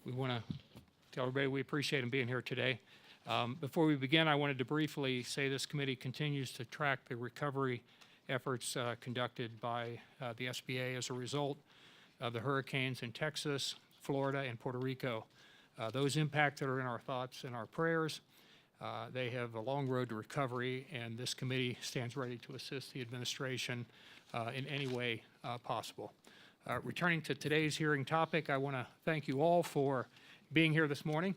We want to tell everybody we appreciate them being here today. Before we begin, I wanted to briefly say this committee continues to track the recovery efforts conducted by the SBA as a result of the hurricanes in Texas, Florida, and Puerto Rico. Those impacted are in our thoughts and our prayers. They have a long road to recovery, and this committee stands ready to assist the administration in any way possible. Returning to today's hearing topic, I want to thank you all for being here this morning.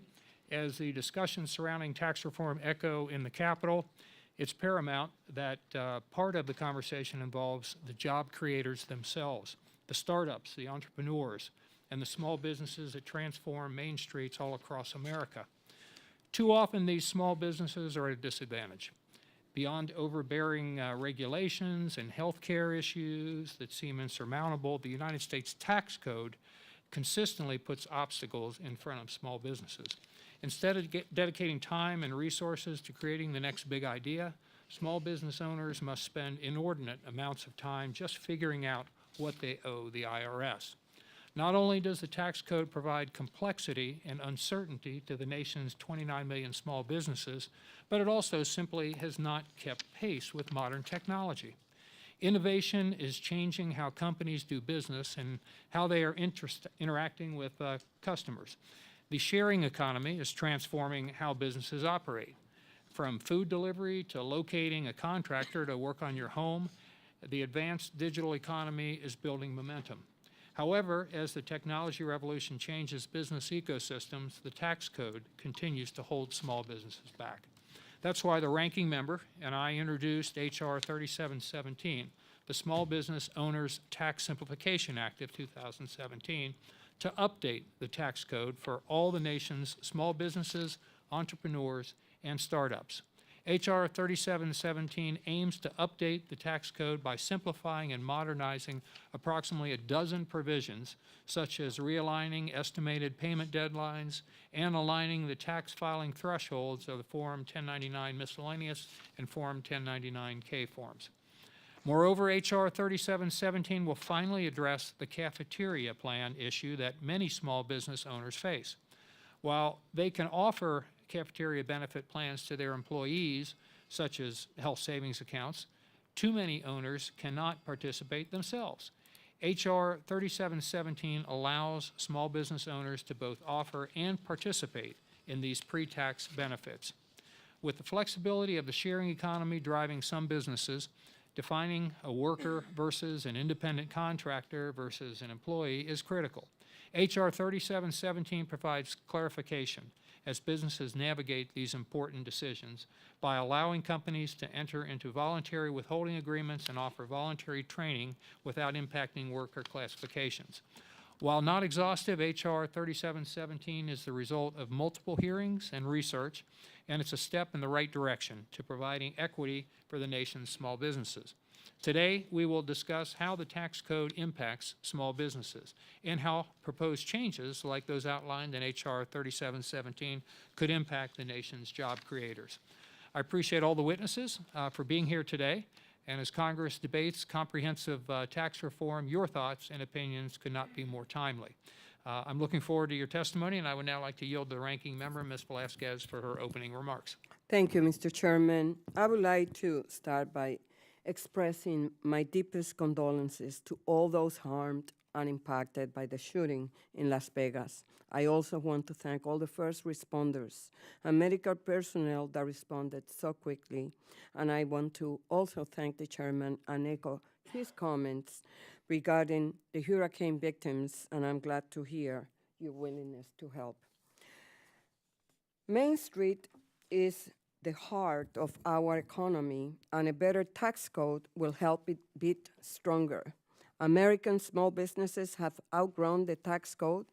As the discussions surrounding tax reform echo in the Capitol, it's paramount that part of the conversation involves the job creators themselves, the startups, the entrepreneurs, and the small businesses that transform main streets all across America. Too often, these small businesses are at a disadvantage. Beyond overbearing regulations and health care issues that seem insurmountable, the United States tax code consistently puts obstacles in front of small businesses. Instead of dedicating time and resources to creating the next big idea, small business owners must spend inordinate amounts of time just figuring out what they owe the IRS. Not only does the tax code provide complexity and uncertainty to the nation's 29 million small businesses, but it also simply has not kept pace with modern technology. Innovation is changing how companies do business and how they are interacting with customers. The sharing economy is transforming how businesses operate. From food delivery to locating a contractor to work on your home, the advanced digital economy is building momentum. However, as the technology revolution changes business ecosystems, the tax code continues to hold small businesses back. That's why the ranking member and I introduced H.R. 3717, the Small Business Owners Tax Simplification Act of 2017, to update the tax code for all the nation's small businesses, entrepreneurs, and startups. H.R. 3717 aims to update the tax code by simplifying and modernizing approximately a dozen provisions, such as realigning estimated payment deadlines and aligning the tax filing thresholds of the Form 1099 Miscellaneous and Form 1099-K forms. Moreover, H.R. 3717 will finally address the cafeteria plan issue that many small business owners face. While they can offer cafeteria benefit plans to their employees, such as health savings accounts, too many owners cannot participate themselves. H.R. 3717 allows small business owners to both offer and participate in these pre-tax benefits. With the flexibility of the sharing economy driving some businesses, defining a worker versus an independent contractor versus an employee is critical. H.R. 3717 provides clarification as businesses navigate these important decisions by allowing companies to enter into voluntary withholding agreements and offer voluntary training without impacting worker classifications. While not exhaustive, H.R. 3717 is the result of multiple hearings and research, and it's a step in the right direction to providing equity for the nation's small businesses. Today, we will discuss how the tax code impacts small businesses and how proposed changes like those outlined in H.R. 3717 could impact the nation's job creators. I appreciate all the witnesses for being here today, and as Congress debates comprehensive tax reform, your thoughts and opinions could not be more timely. I'm looking forward to your testimony, and I would now like to yield to the ranking member, Ms. Velasquez, for her opening remarks. Thank you, Mr. Chairman. I would like to start by expressing my deepest condolences to all those harmed and impacted by the shooting in Las Vegas. I also want to thank all the first responders and medical personnel that responded so quickly. And I want to also thank the chairman and echo his comments regarding the hurricane victims, and I'm glad to hear your willingness to help. Main Street is the heart of our economy, and a better tax code will help it beat stronger. American small businesses have outgrown the tax code,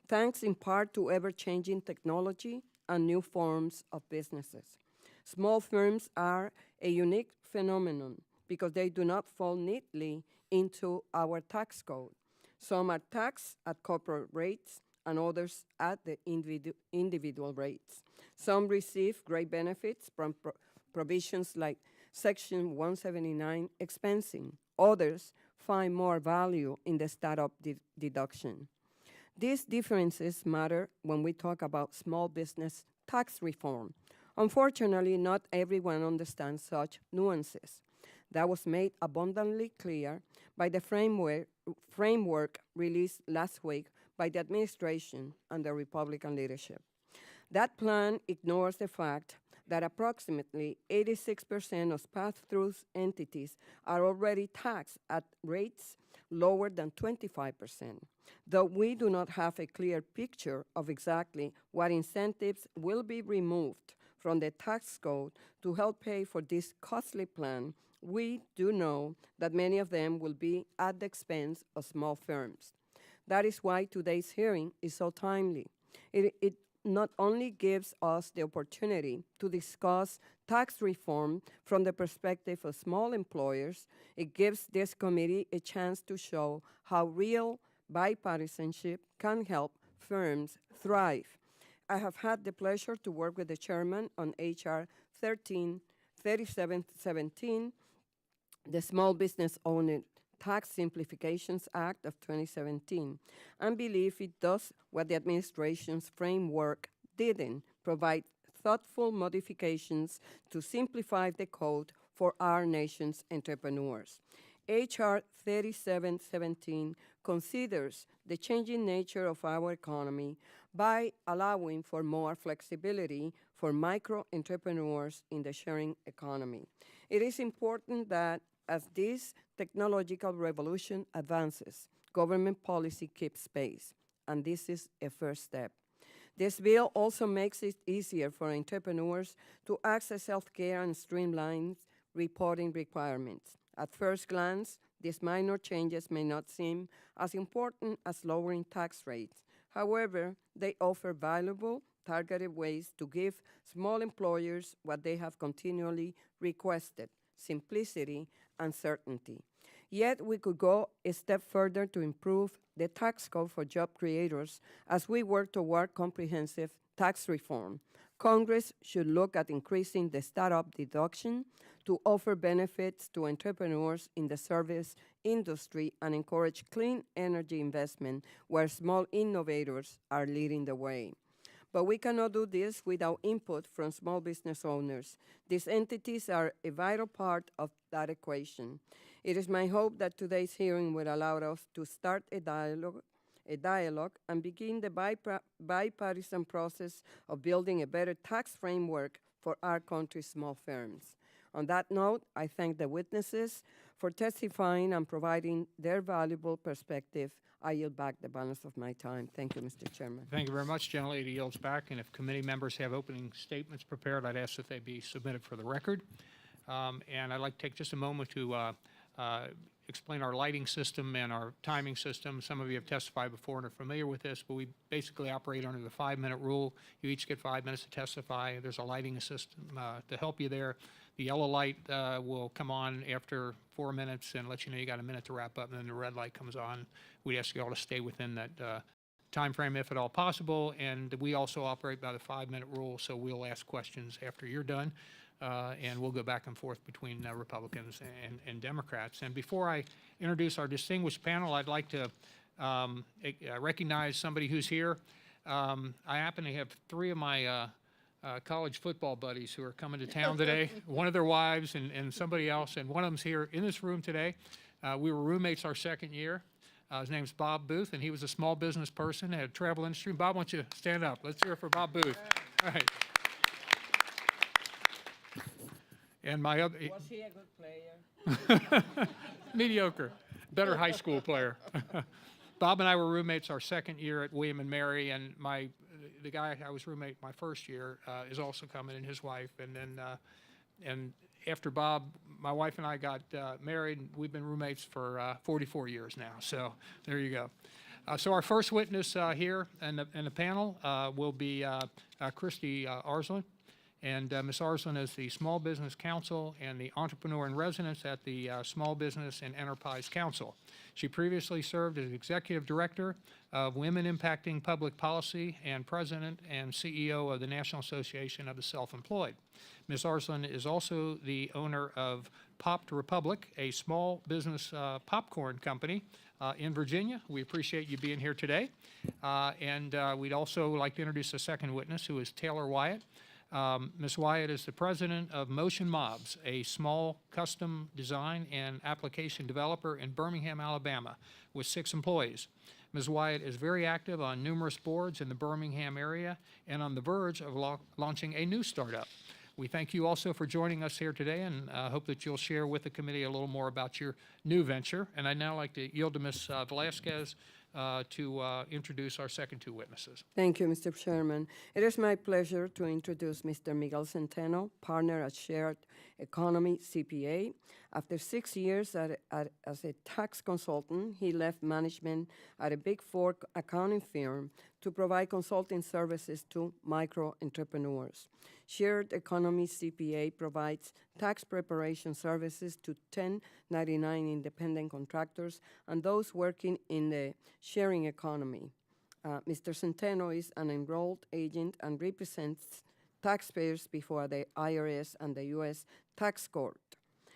thanks in part to ever-changing technology and new forms of businesses. Small firms are a unique phenomenon because they do not fall neatly into our tax code. Some are taxed at corporate rates and others at the individual rates. Some receive great benefits from provisions like Section 179 expensing. Others find more value in the startup deduction. These differences matter when we talk about small business tax reform. Unfortunately, not everyone understands such nuances. That was made abundantly clear by the framework released last week by the administration and the Republican leadership. That plan ignores the fact that approximately 86% of pass-through entities are already taxed at rates lower than 25%. Though we do not have a clear picture of exactly what incentives will be removed from the tax code to help pay for this costly plan, we do know that many of them will be at the expense of small firms. That is why today's hearing is so timely. It not only gives us the opportunity to discuss tax reform from the perspective of small employers, it gives this committee a chance to show how real bipartisanship can help firms thrive. I have had the pleasure to work with the chairman on H.R. 3717, the Small Business Owner Tax Simplifications Act of 2017, and believe it does what the administration's framework didn't: provide thoughtful modifications to simplify the code for our nation's entrepreneurs. H.R. 3717 considers the changing nature of our economy by allowing for more flexibility for micro entrepreneurs in the sharing economy. It is important that as this technological revolution advances, government policy keeps pace, and this is a first step. This bill also makes it easier for entrepreneurs to access healthcare and streamlines reporting requirements. At first glance, these minor changes may not seem as important as lowering tax rates. However, they offer valuable, targeted ways to give small employers what they have continually requested: simplicity and certainty. Yet we could go a step further to improve the tax code for job creators as we work toward comprehensive tax reform. Congress should look at increasing the startup deduction to offer benefits to entrepreneurs in the service industry and encourage clean energy investment where small innovators are leading the way. But we cannot do this without input from small business owners. These entities are a vital part of that equation. It is my hope that today's hearing will allow us to start a dialogue and begin the bipartisan process of building a better tax framework for our country's small firms. On that note, I thank the witnesses for testifying and providing their valuable perspective. I yield back the balance of my time. Thank you, Mr. Chairman. Thank you very much. Gentlelady yields back. And if committee members have opening statements prepared, I'd ask that they be submitted for the record. And I'd like to take just a moment to explain our lighting system and our timing system. Some of you have testified before and are familiar with this, but we basically operate under the 5-minute rule. You each get 5 minutes to testify. There's a lighting system to help you there. The yellow light will come on after 4 minutes and let you know you got a minute to wrap up, and then the red light comes on. We ask you all to stay within that time frame if at all possible, and we also operate by the 5-minute rule, so we'll ask questions after you're done. And we'll go back and forth between Republicans and Democrats. And before I introduce our distinguished panel, I'd like to recognize somebody who's here. I happen to have 3 of my college football buddies who are coming to town today, one of their wives and somebody else, and one of them's here in this room today. We were roommates our second year. His name's Bob Booth, and he was a small business person, had a travel industry. Bob, why don't you stand up? Let's hear it for Bob Booth. All right. And my other... Was he a good player? Mediocre. Better high school player. Bob and I were roommates our second year at William and Mary, and the guy I was roommate my first year is also coming, and his wife. And then and after Bob, my wife and I got married, and we've been roommates for 44 years now. So there you go. So our first witness here in the panel will be Christy Arslan. And Ms. Arslan is the Small Business Counsel and the Entrepreneur in Residence at the Small Business and Enterprise Council. She previously served as Executive Director of Women Impacting Public Policy and President and CEO of the National Association of the Self-Employed. Ms. Arslan is also the owner of Popped Republic, a small business popcorn company in Virginia. We appreciate you being here today. And we'd also like to introduce a second witness, who is Taylor Wyatt. Ms. Wyatt is the president of Motion Mobs, a small custom design and application developer in Birmingham, Alabama, with 6 employees. Ms. Wyatt is very active on numerous boards in the Birmingham area and on the verge of launching a new startup. We thank you also for joining us here today, and hope that you'll share with the committee a little more about your new venture. And I'd now like to yield to Ms. Velasquez to introduce our second 2 witnesses. Thank you, Mr. Chairman. It is my pleasure to introduce Mr. Miguel Centeno, partner at Shared Economy CPA. After 6 years as a tax consultant, he left management at a Big Four accounting firm to provide consulting services to micro entrepreneurs. Shared Economy CPA provides tax preparation services to 1099 independent contractors and those working in the sharing economy. Mr. Centeno is an enrolled agent and represents taxpayers before the IRS and the U.S. Tax Court.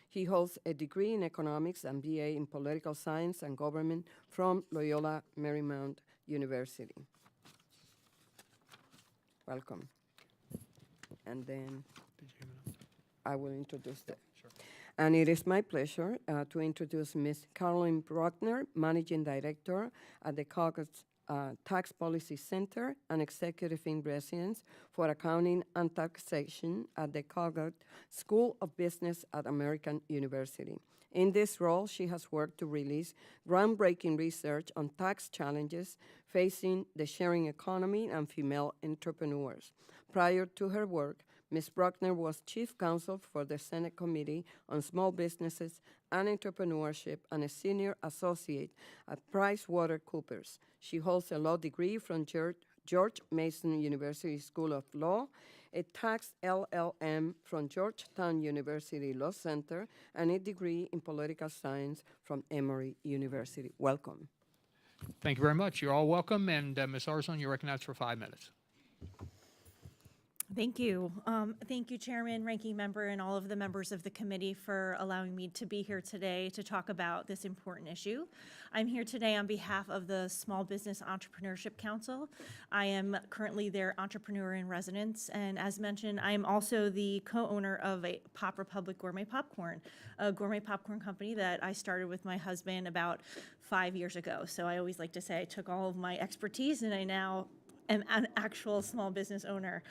He holds a degree in economics and BA in political science and government from Loyola Marymount University. Welcome. And then I will introduce them. Sure. And it is my pleasure to introduce Ms. Caroline Bruckner, Managing Director at the Caucus Tax Policy Center and Executive in Residence for Accounting and Taxation at the Caucus School of Business at American University. In this role, she has worked to release groundbreaking research on tax challenges facing the sharing economy and female entrepreneurs. Prior to her work, Ms. Bruckner was Chief Counsel for the Senate Committee on Small Businesses and Entrepreneurship and a Senior Associate at PricewaterhouseCoopers. She holds a law degree from George Mason University School of Law, a tax LLM from Georgetown University Law Center, and a degree in political science from Emory University. Welcome. Thank you very much. You're all welcome. And Ms. Arslan, you're recognized for 5 minutes. Thank you. Thank you, Chairman, Ranking Member, and all of the members of the committee for allowing me to be here today to talk about this important issue. I'm here today on behalf of the Small Business Entrepreneurship Council. I am currently their entrepreneur in residence, and as mentioned, I am also the co-owner of a Pop Republic Gourmet Popcorn, a gourmet popcorn company that I started with my husband about 5 years ago. So I always like to say I took all of my expertise and I now am an actual small business owner.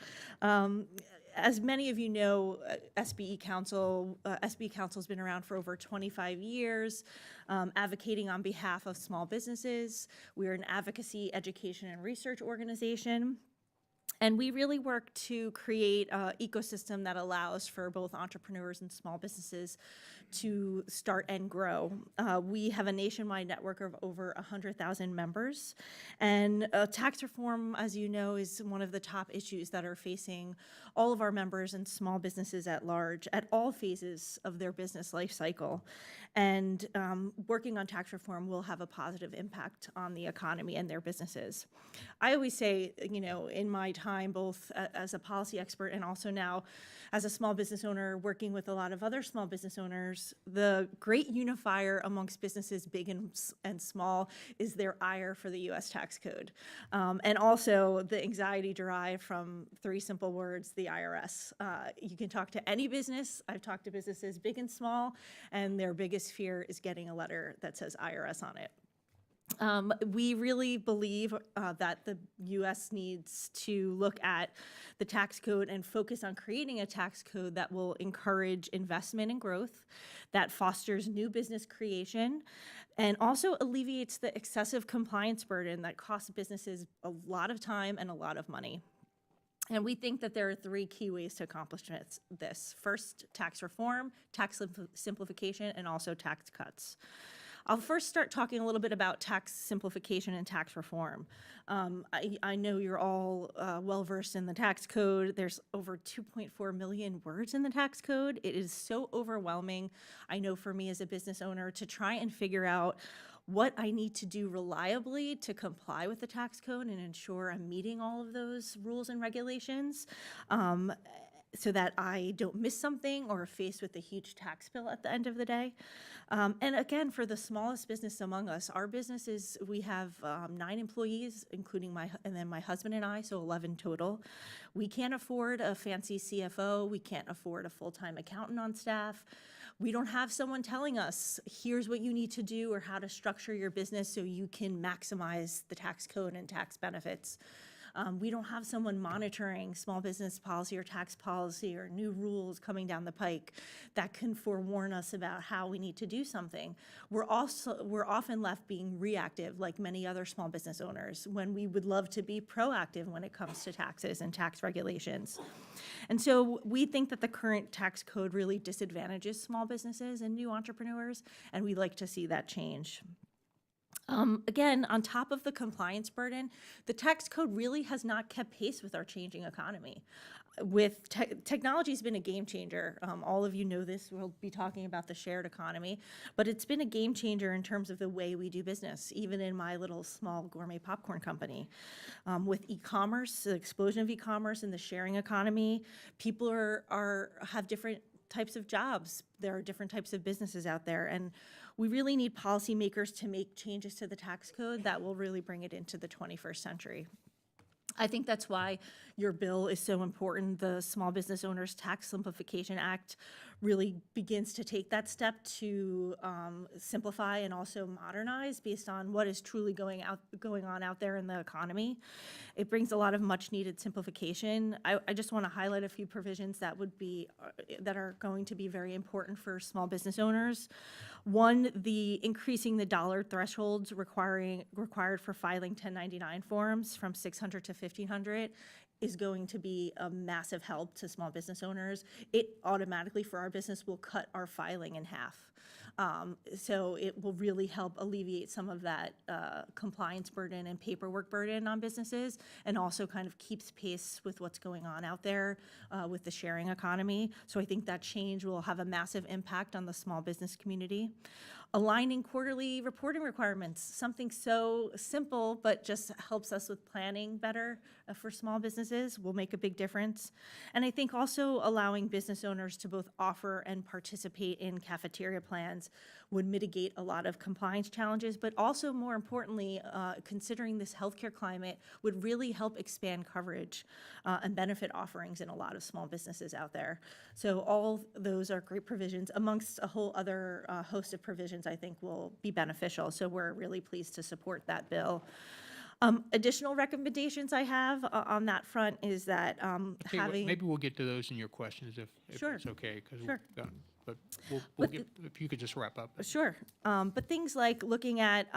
As many of you know, SBE Council has been around for over 25 years, advocating on behalf of small businesses. We're an advocacy, education, and research organization. And we really work to create an ecosystem that allows for both entrepreneurs and small businesses to start and grow. We have a nationwide network of over 100,000 members. And tax reform, as you know, is one of the top issues that are facing all of our members and small businesses at large at all phases of their business life cycle. And working on tax reform will have a positive impact on the economy and their businesses. I always say, you know, in my time, both as a policy expert and also now as a small business owner working with a lot of other small business owners, the great unifier amongst businesses big and small is their ire for the U.S. tax code. And also the anxiety derived from 3 simple words, the IRS. You can talk to any business. I've talked to businesses big and small, and their biggest fear is getting a letter that says IRS on it. We really believe that the U.S. needs to look at the tax code and focus on creating a tax code that will encourage investment and growth, that fosters new business creation, and also alleviates the excessive compliance burden that costs businesses a lot of time and a lot of money. And we think that there are 3 key ways to accomplish this. First, tax reform, tax simplification, and also tax cuts. I'll first start talking a little bit about tax simplification and tax reform. I know you're all well-versed in the tax code. There's over 2.4 million words in the tax code. It is so overwhelming, I know for me as a business owner, to try and figure out what I need to do reliably to comply with the tax code and ensure I'm meeting all of those rules and regulations. So that I don't miss something or are faced with a huge tax bill at the end of the day. And again, for the smallest business among us, our business is, we have 9 employees, including my husband and I, so 11 total. We can't afford a fancy CFO. We can't afford a full-time accountant on staff. We don't have someone telling us, here's what you need to do or how to structure your business so you can maximize the tax code and tax benefits. We don't have someone monitoring small business policy or tax policy or new rules coming down the pike that can forewarn us about how we need to do something. We're often left being reactive, like many other small business owners, when we would love to be proactive when it comes to taxes and tax regulations. And so we think that the current tax code really disadvantages small businesses and new entrepreneurs, and we'd like to see that change. Again, on top of the compliance burden, the tax code really has not kept pace with our changing economy. Technology has been a game changer. All of you know this. We'll be talking about the shared economy, but it's been a game changer in terms of the way we do business, even in my little small gourmet popcorn company. With e-commerce, the explosion of e-commerce and the sharing economy, people have different types of jobs. There are different types of businesses out there, and we really need policymakers to make changes to the tax code that will really bring it into the 21st century. I think that's why your bill is so important. The Small Business Owners Tax Simplification Act really begins to take that step to simplify and also modernize based on what is truly going on out there in the economy. It brings a lot of much needed simplification. I just want to highlight a few provisions that are going to be very important for small business owners. One, the increasing the dollar thresholds required for filing 1099 forms from $600 to $1,500 is going to be a massive help to small business owners. It automatically, for our business, will cut our filing in half. So it will really help alleviate some of that compliance burden and paperwork burden on businesses, and also kind of keeps pace with what's going on out there with the sharing economy. So I think that change will have a massive impact on the small business community. Aligning quarterly reporting requirements, something so simple but just helps us with planning better for small businesses, will make a big difference. And I think also allowing business owners to both offer and participate in cafeteria plans would mitigate a lot of compliance challenges, but also more importantly, considering this healthcare climate, would really help expand coverage and benefit offerings in a lot of small businesses out there. So all those are great provisions amongst a whole other host of provisions I think will be beneficial. So we're really pleased to support that bill. Additional recommendations I have on that front is that Maybe we'll get to those in your questions if Sure. it's okay. Sure. But we'll get, if you could just wrap up. Sure. But things like looking at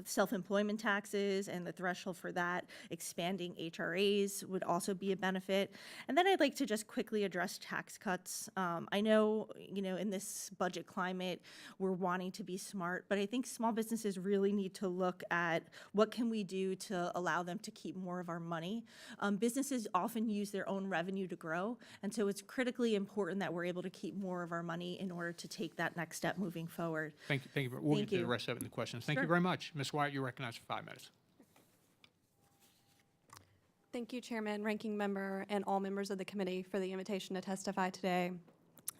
self-employment taxes and the threshold for that, expanding HRAs would also be a benefit. And then I'd like to just quickly address tax cuts. I know, in this budget climate, we're wanting to be smart, but I think small businesses really need to look at what can we do to allow them to keep more of our money. Businesses often use their own revenue to grow, and so it's critically important that we're able to keep more of our money in order to take that next step moving forward. Thank you. We'll Thank get to the you. rest of it in the questions. Thank you Sure. very much. Ms. Wyatt, you're recognized for 5 minutes. Thank you, Chairman, Ranking Member, and all members of the committee for the invitation to testify today.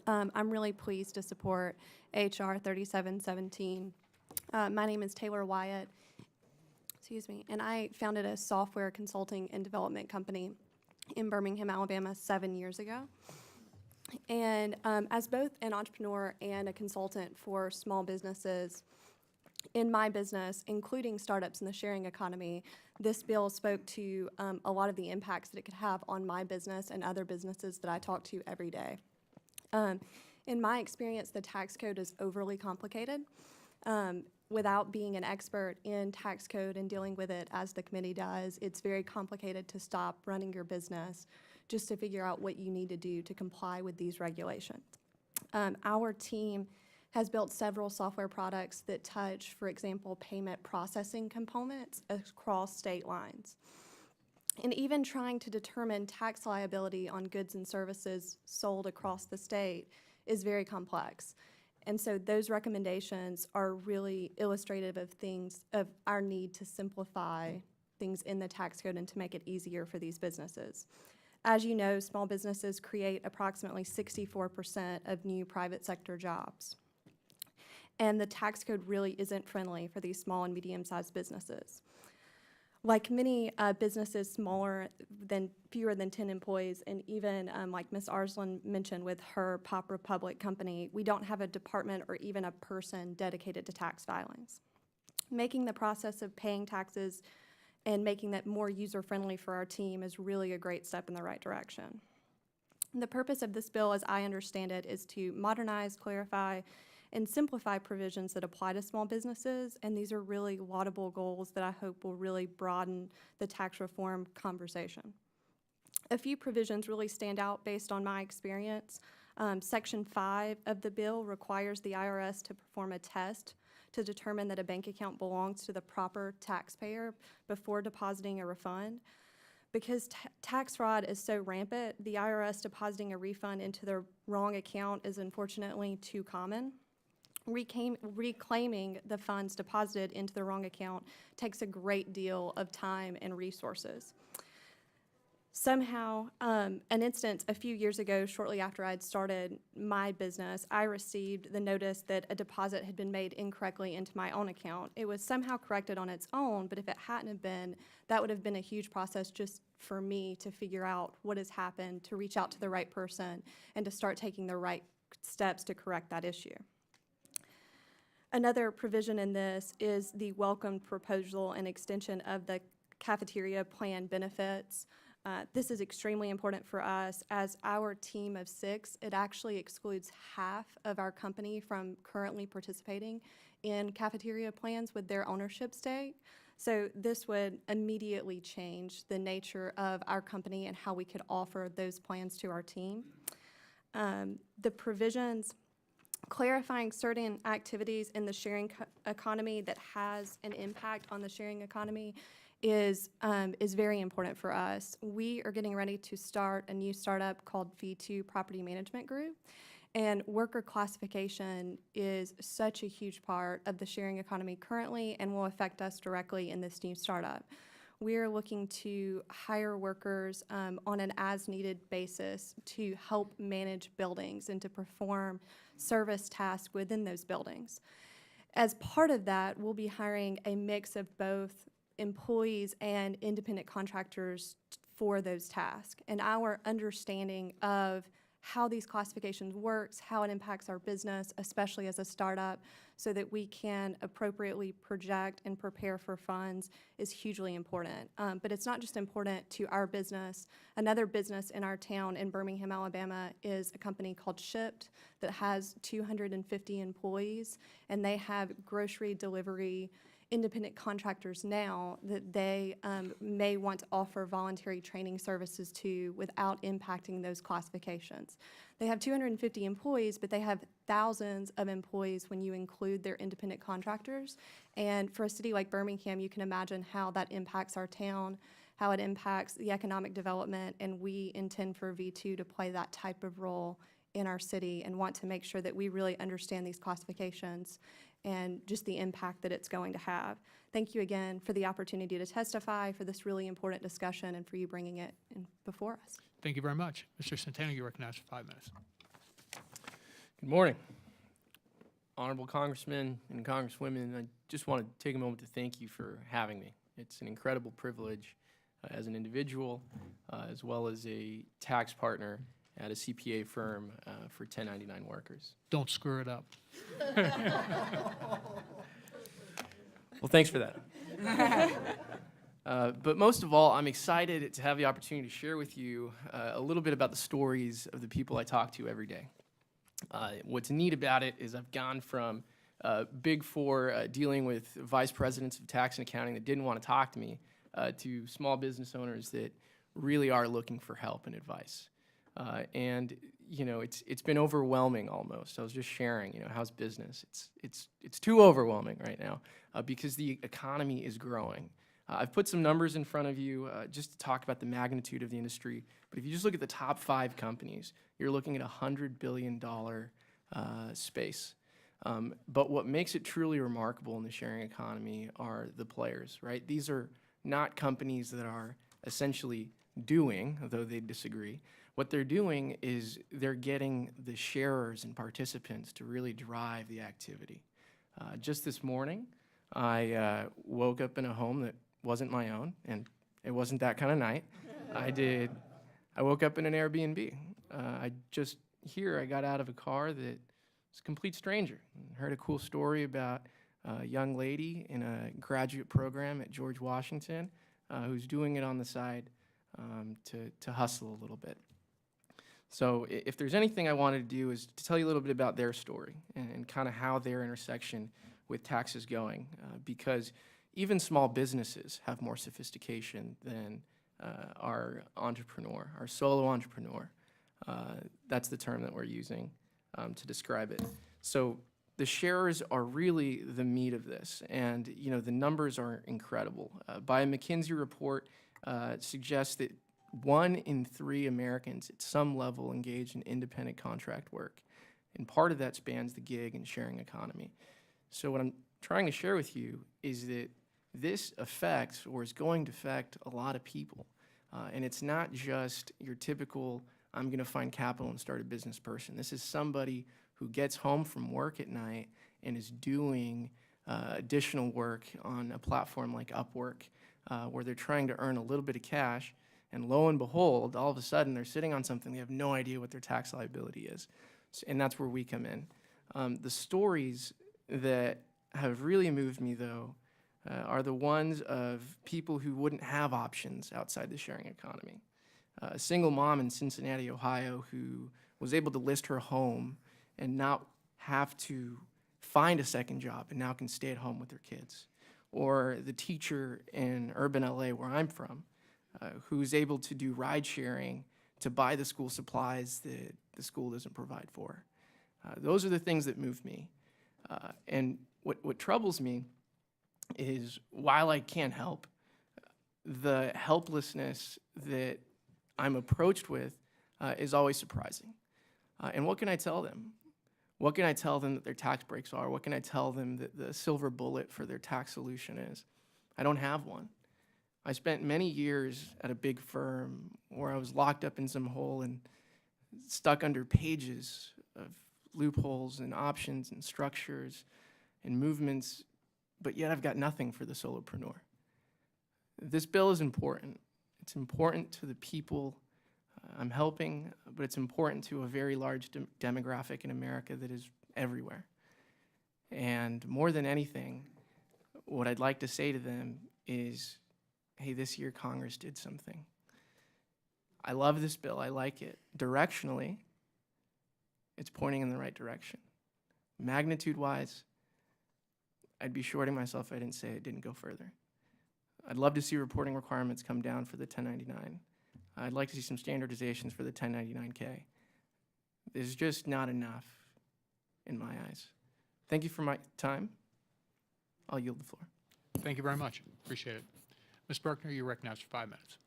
I'm really pleased to support HR 3717. My name is Taylor Wyatt, and I founded a software consulting and development company in Birmingham, Alabama 7 years ago. And as both an entrepreneur and a consultant for small businesses in my business, including startups in the sharing economy, this bill spoke to a lot of the impacts that it could have on my business and other businesses that I talk to every day. In my experience, the tax code is overly complicated. Without being an expert in tax code and dealing with it as the committee does, it's very complicated to stop running your business just to figure out what you need to do to comply with these regulations. Our team has built several software products that touch, for example, payment processing components across state lines. And even trying to determine tax liability on goods and services sold across the state is very complex. And so those recommendations are really illustrative of our need to simplify things in the tax code and to make it easier for these businesses. As you know, small businesses create approximately 64% of new private sector jobs. And the tax code really isn't friendly for these small and medium-sized businesses. Like many businesses fewer than 10 employees, and even like Ms. Arslan mentioned with her Pop Republic company, we don't have a department or even a person dedicated to tax filings. Making the process of paying taxes and making that more user-friendly for our team is really a great step in the right direction. The purpose of this bill, as I understand it, is to modernize, clarify, and simplify provisions that apply to small businesses, and these are really laudable goals that I hope will really broaden the tax reform conversation. A few provisions really stand out based on my experience. Section 5 of the bill requires the IRS to perform a test to determine that a bank account belongs to the proper taxpayer before depositing a refund. Because tax fraud is so rampant, the IRS depositing a refund into the wrong account is unfortunately too common. Reclaiming the funds deposited into the wrong account takes a great deal of time and resources. Somehow, an instance a few years ago, shortly after I'd started my business, I received the notice that a deposit had been made incorrectly into my own account. It was somehow corrected on its own, but if it hadn't have been, that would have been a huge process just for me to figure out what has happened, to reach out to the right person, and to start taking the right steps to correct that issue. Another provision in this is the welcomed proposal and extension of the cafeteria plan benefits. This is extremely important for us. As our team of 6, it actually excludes half of our company from currently participating in cafeteria plans with their ownership stake. So this would immediately change the nature of our company and how we could offer those plans to our team. The provisions clarifying certain activities in the sharing economy that has an impact on the sharing economy is very important for us. We are getting ready to start a new startup called V2 Property Management Group, and worker classification is such a huge part of the sharing economy currently and will affect us directly in this new startup. We are looking to hire workers on an as-needed basis to help manage buildings and to perform service tasks within those buildings. As part of that, we'll be hiring a mix of both employees and independent contractors for those tasks. And our understanding of how these classifications works, how it impacts our business, especially as a startup, so that we can appropriately project and prepare for funds is hugely important. But it's not just important to our business. Another business in our town in Birmingham, Alabama is a company called Shipped that has 250 employees, and they have grocery delivery independent contractors now that they may want to offer voluntary training services to without impacting those classifications. They have 250 employees, but they have thousands of employees when you include their independent contractors. And for a city like Birmingham, you can imagine how that impacts our town, how it impacts the economic development, and we intend for V2 to play that type of role in our city and want to make sure that we really understand these classifications and just the impact that it's going to have. Thank you again for the opportunity to testify, for this really important discussion, and for you bringing it before us. Thank you very much. Mr. Centeno, you're recognized for 5 minutes. Good morning. Honorable Congressmen and Congresswomen, I just want to take a moment to thank you for having me. It's an incredible privilege as an individual, as well as a tax partner at a CPA firm for 1099 workers. Don't screw it up. Well, thanks for that. But most of all, I'm excited to have the opportunity to share with you a little bit about the stories of the people I talk to every day. What's neat about it is I've gone from Big Four dealing with vice presidents of tax and accounting that didn't want to talk to me to small business owners that really are looking for help and advice. And you know, it's been overwhelming almost. I was just sharing, you know, how's business? It's too overwhelming right now because the economy is growing. I've put some numbers in front of you just to talk about the magnitude of the industry. But if you just look at the top 5 companies, you're looking at $100 billion space. But what makes it truly remarkable in the sharing economy are the players, right? These are not companies that are essentially doing, though they disagree. What they're doing is they're getting the sharers and participants to really drive the activity. Just this morning, I woke up in a home that wasn't my own, and it wasn't that kind of night. I woke up in an Airbnb. I got out of a car that was a complete stranger. Heard a cool story about a young lady in a graduate program at George Washington who's doing it on the side to hustle a little bit. So if there's anything I wanted to do is to tell you a little bit about their story and kind of how their intersection with tax is going, because even small businesses have more sophistication than our entrepreneur, our solo entrepreneur. That's the term that we're using to describe it. So the sharers are really the meat of this, and you know the numbers are incredible. By a McKinsey report, suggests that 1 in 3 Americans at some level engage in independent contract work, and part of that spans the gig and sharing economy. So what I'm trying to share with you is that this affects, or is going to affect, a lot of people. And it's not just your typical, I'm going to find capital and start a business person. This is somebody who gets home from work at night and is doing additional work on a platform like Upwork, where they're trying to earn a little bit of cash, and lo and behold, all of a sudden they're sitting on something they have no idea what their tax liability is. And that's where we come in. The stories that have really moved me, though, are the ones of people who wouldn't have options outside the sharing economy. A single mom in Cincinnati, Ohio, who was able to list her home and not have to find a second job and now can stay at home with her kids. Or the teacher in urban LA, where I'm from, who's able to do ride sharing to buy the school supplies that the school doesn't provide for. Those are the things that move me. And what troubles me is, while I can't help, the helplessness that I'm approached with is always surprising. And what can I tell them? What can I tell them that their tax breaks are? What can I tell them that the silver bullet for their tax solution is? I don't have one. I spent many years at a big firm where I was locked up in some hole and stuck under pages of loopholes and options and structures and movements, but yet I've got nothing for the solopreneur. This bill is important. It's important to the people I'm helping, but it's important to a very large demographic in America that is everywhere. And more than anything, what I'd like to say to them is, hey, this year Congress did something. I love this bill. I like it. Directionally, it's pointing in the right direction. Magnitude-wise, I'd be shorting myself if I didn't say it didn't go further. I'd love to see reporting requirements come down for the 1099. I'd like to see some standardizations for the 1099K. There's just not enough in my eyes. Thank you for my time. I'll yield the floor. Thank you very much. Appreciate it. Ms. Bruckner, you're recognized for 5 minutes.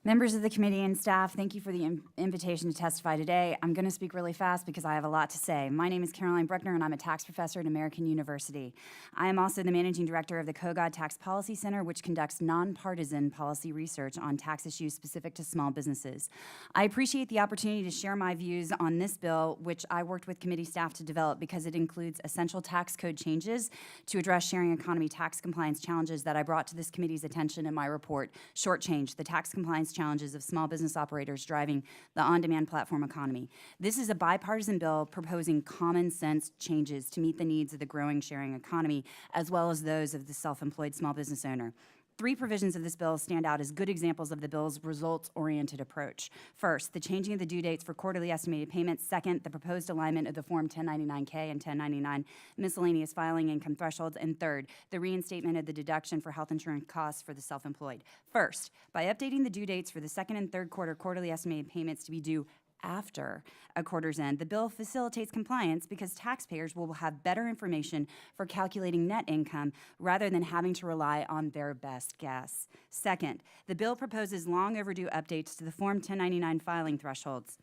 Members of the committee and staff, thank you for the invitation to testify today. I'm going to speak really fast because I have a lot to say. My name is Caroline Bruckner, and I'm a tax professor at American University. I am also the managing director of the Kogod Tax Policy Center, which conducts nonpartisan policy research on tax issues specific to small businesses. I appreciate the opportunity to share my views on this bill, which I worked with committee staff to develop because it includes essential tax code changes to address sharing economy tax compliance challenges that I brought to this committee's attention in my report, Shortchange, the Tax Compliance Challenges of Small Business Operators Driving the On-Demand Platform Economy. This is a bipartisan bill proposing common sense changes to meet the needs of the growing sharing economy, as well as those of the self-employed small business owner. 3 provisions of this bill stand out as good examples of the bill's results-oriented approach. First, the changing of the due dates for quarterly estimated payments. Second, the proposed alignment of the Form 1099K and 1099 miscellaneous filing income thresholds. And third, the reinstatement of the deduction for health insurance costs for the self-employed. First, by updating the due dates for the second and third quarter quarterly estimated payments to be due after a quarter's end. The bill facilitates compliance because taxpayers will have better information for calculating net income rather than having to rely on their best guess. Second, the bill proposes long overdue updates to the Form 1099 filing thresholds.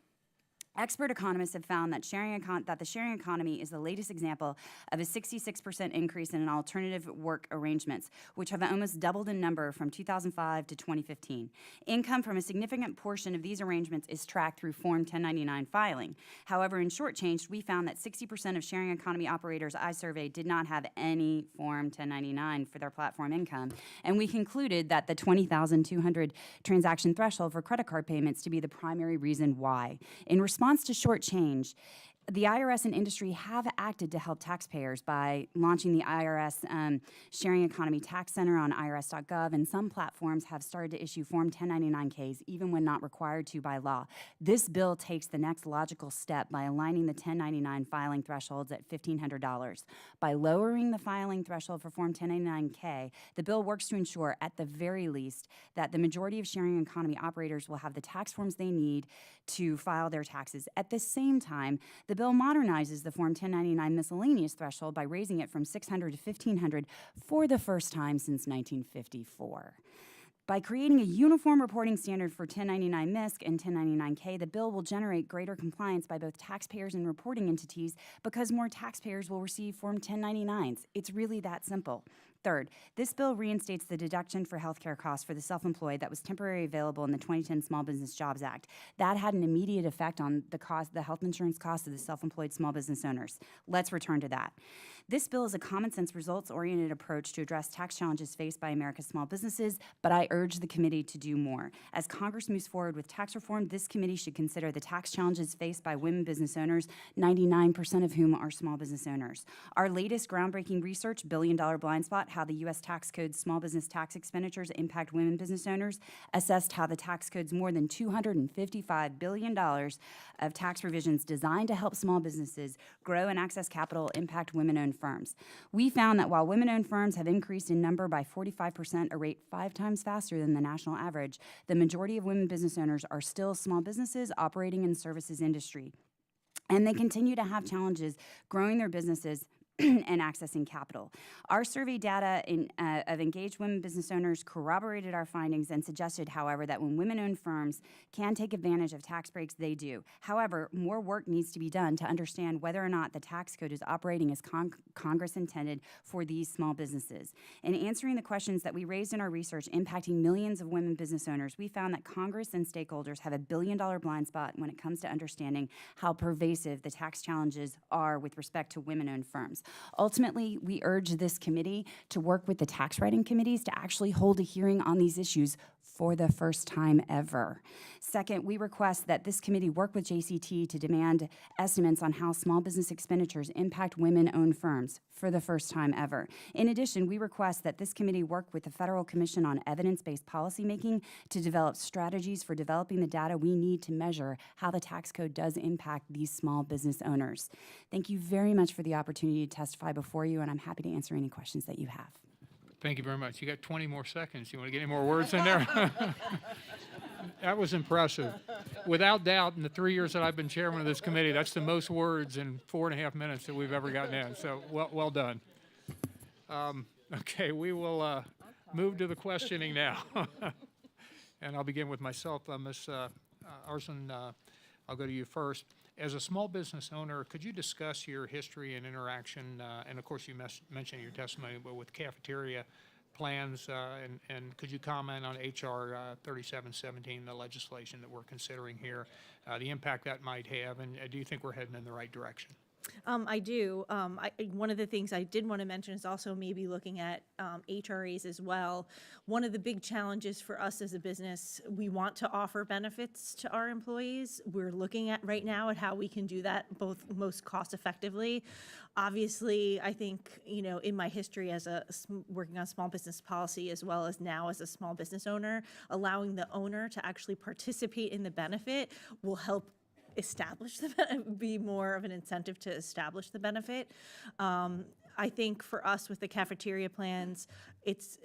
Expert economists have found that the sharing economy is the latest example of a 66% increase in alternative work arrangements, which have almost doubled in number from 2005 to 2015. Income from a significant portion of these arrangements is tracked through Form 1099 filing. However, in shortchanged, we found that 60% of sharing economy operators I surveyed did not have any Form 1099 for their platform income, and we concluded that the 20,200 transaction threshold for credit card payments to be the primary reason why. In response to short change, the IRS and industry have acted to help taxpayers by launching the IRS Sharing Economy Tax Center on irs.gov, and some platforms have started to issue Form 1099-Ks even when not required to by law. This bill takes the next logical step by aligning the 1099 filing thresholds at $1,500. By lowering the filing threshold for Form 1099-K, the bill works to ensure, at the very least, that the majority of sharing economy operators will have the tax forms they need to file their taxes. At the same time, the bill modernizes the Form 1099 miscellaneous threshold by raising it from $600 to $1,500 for the first time since 1954. By creating a uniform reporting standard for 1099 MISC and 1099-K, the bill will generate greater compliance by both taxpayers and reporting entities because more taxpayers will receive Form 1099s. It's really that simple. Third, this bill reinstates the deduction for healthcare costs for the self-employed that was temporarily available in the 2010 Small Business Jobs Act. That had an immediate effect on the health insurance costs of the self-employed small business owners. Let's return to that. This bill is a common-sense, results-oriented approach to address tax challenges faced by America's small businesses, but I urge the committee to do more. As Congress moves forward with tax reform, this committee should consider the tax challenges faced by women business owners, 99% of whom are small business owners. Our latest groundbreaking research, Billion-Dollar Blind Spot, How the U.S. Tax Code's Small Business Tax Expenditures Impact Women Business Owners, assessed how the tax code's more than $255 billion of tax provisions designed to help small businesses grow and access capital impact women-owned firms. We found that while women-owned firms have increased in number by 45%, a rate 5 times faster than the national average, the majority of women business owners are still small businesses operating in the services industry. And they continue to have challenges growing their businesses and accessing capital. Our survey data of engaged women business owners corroborated our findings and suggested, however, that when women-owned firms can take advantage of tax breaks, they do. However, more work needs to be done to understand whether or not the tax code is operating as Congress intended for these small businesses. In answering the questions that we raised in our research impacting millions of women business owners, we found that Congress and stakeholders have a billion-dollar blind spot when it comes to understanding how pervasive the tax challenges are with respect to women-owned firms. Ultimately, we urge this committee to work with the tax writing committees to actually hold a hearing on these issues for the first time ever. Second, we request that this committee work with JCT to demand estimates on how small business expenditures impact women-owned firms for the first time ever. In addition, we request that this committee work with the Federal Commission on Evidence-Based Policymaking to develop strategies for developing the data we need to measure how the tax code does impact these small business owners. Thank you very much for the opportunity to testify before you, and I'm happy to answer any questions that you have. Thank you very much. You got 20 more seconds. You want to get any more words in there? That was impressive. Without doubt, in the 3 years that I've been chairman of this committee, that's the most words in 4.5 minutes that we've ever gotten in. So well done. Okay, we will move to the questioning now. And I'll begin with myself. Ms. Arson, I'll go to you first. As a small business owner, could you discuss your history and interaction, and of course you mentioned in your testimony, but with Cafeteria Plans, and could you comment on HR 3717, the legislation that we're considering here, the impact that might have, and do you think we're heading in the right direction? I do. One of the things I did want to mention is also maybe looking at HRAs as well. One of the big challenges for us as a business, we want to offer benefits to our employees. We're looking at right now at how we can do that both most cost effectively. Obviously, I think, in my history as working on small business policy as well as now as a small business owner, allowing the owner to actually participate in the benefit will help establish be more of an incentive to establish the benefit. I think for us with the Cafeteria Plans, it's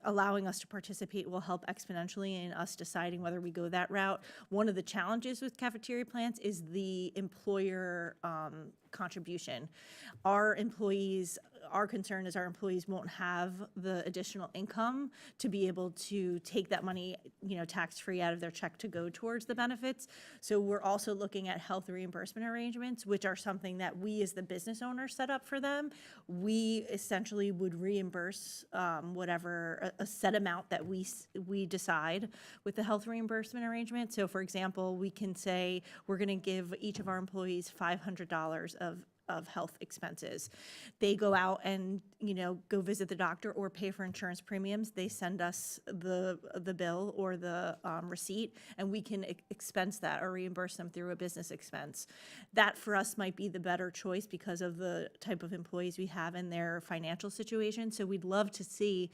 allowing us to participate will help exponentially in us deciding whether we go that route. One of the challenges with cafeteria plans is the employer contribution. Our concern is our employees won't have the additional income to be able to take that money, tax-free out of their check to go towards the benefits. So we're also looking at health reimbursement arrangements, which are something that we as the business owner set up for them. We essentially would reimburse whatever a set amount that we decide with the health reimbursement arrangement. So for example, we can say we're going to give each of our employees $500 of health expenses. They go out and, go visit the doctor or pay for insurance premiums. They send us the bill or the receipt, and we can expense that or reimburse them through a business expense. That for us might be the better choice because of the type of employees we have and their financial situation. So we'd love to see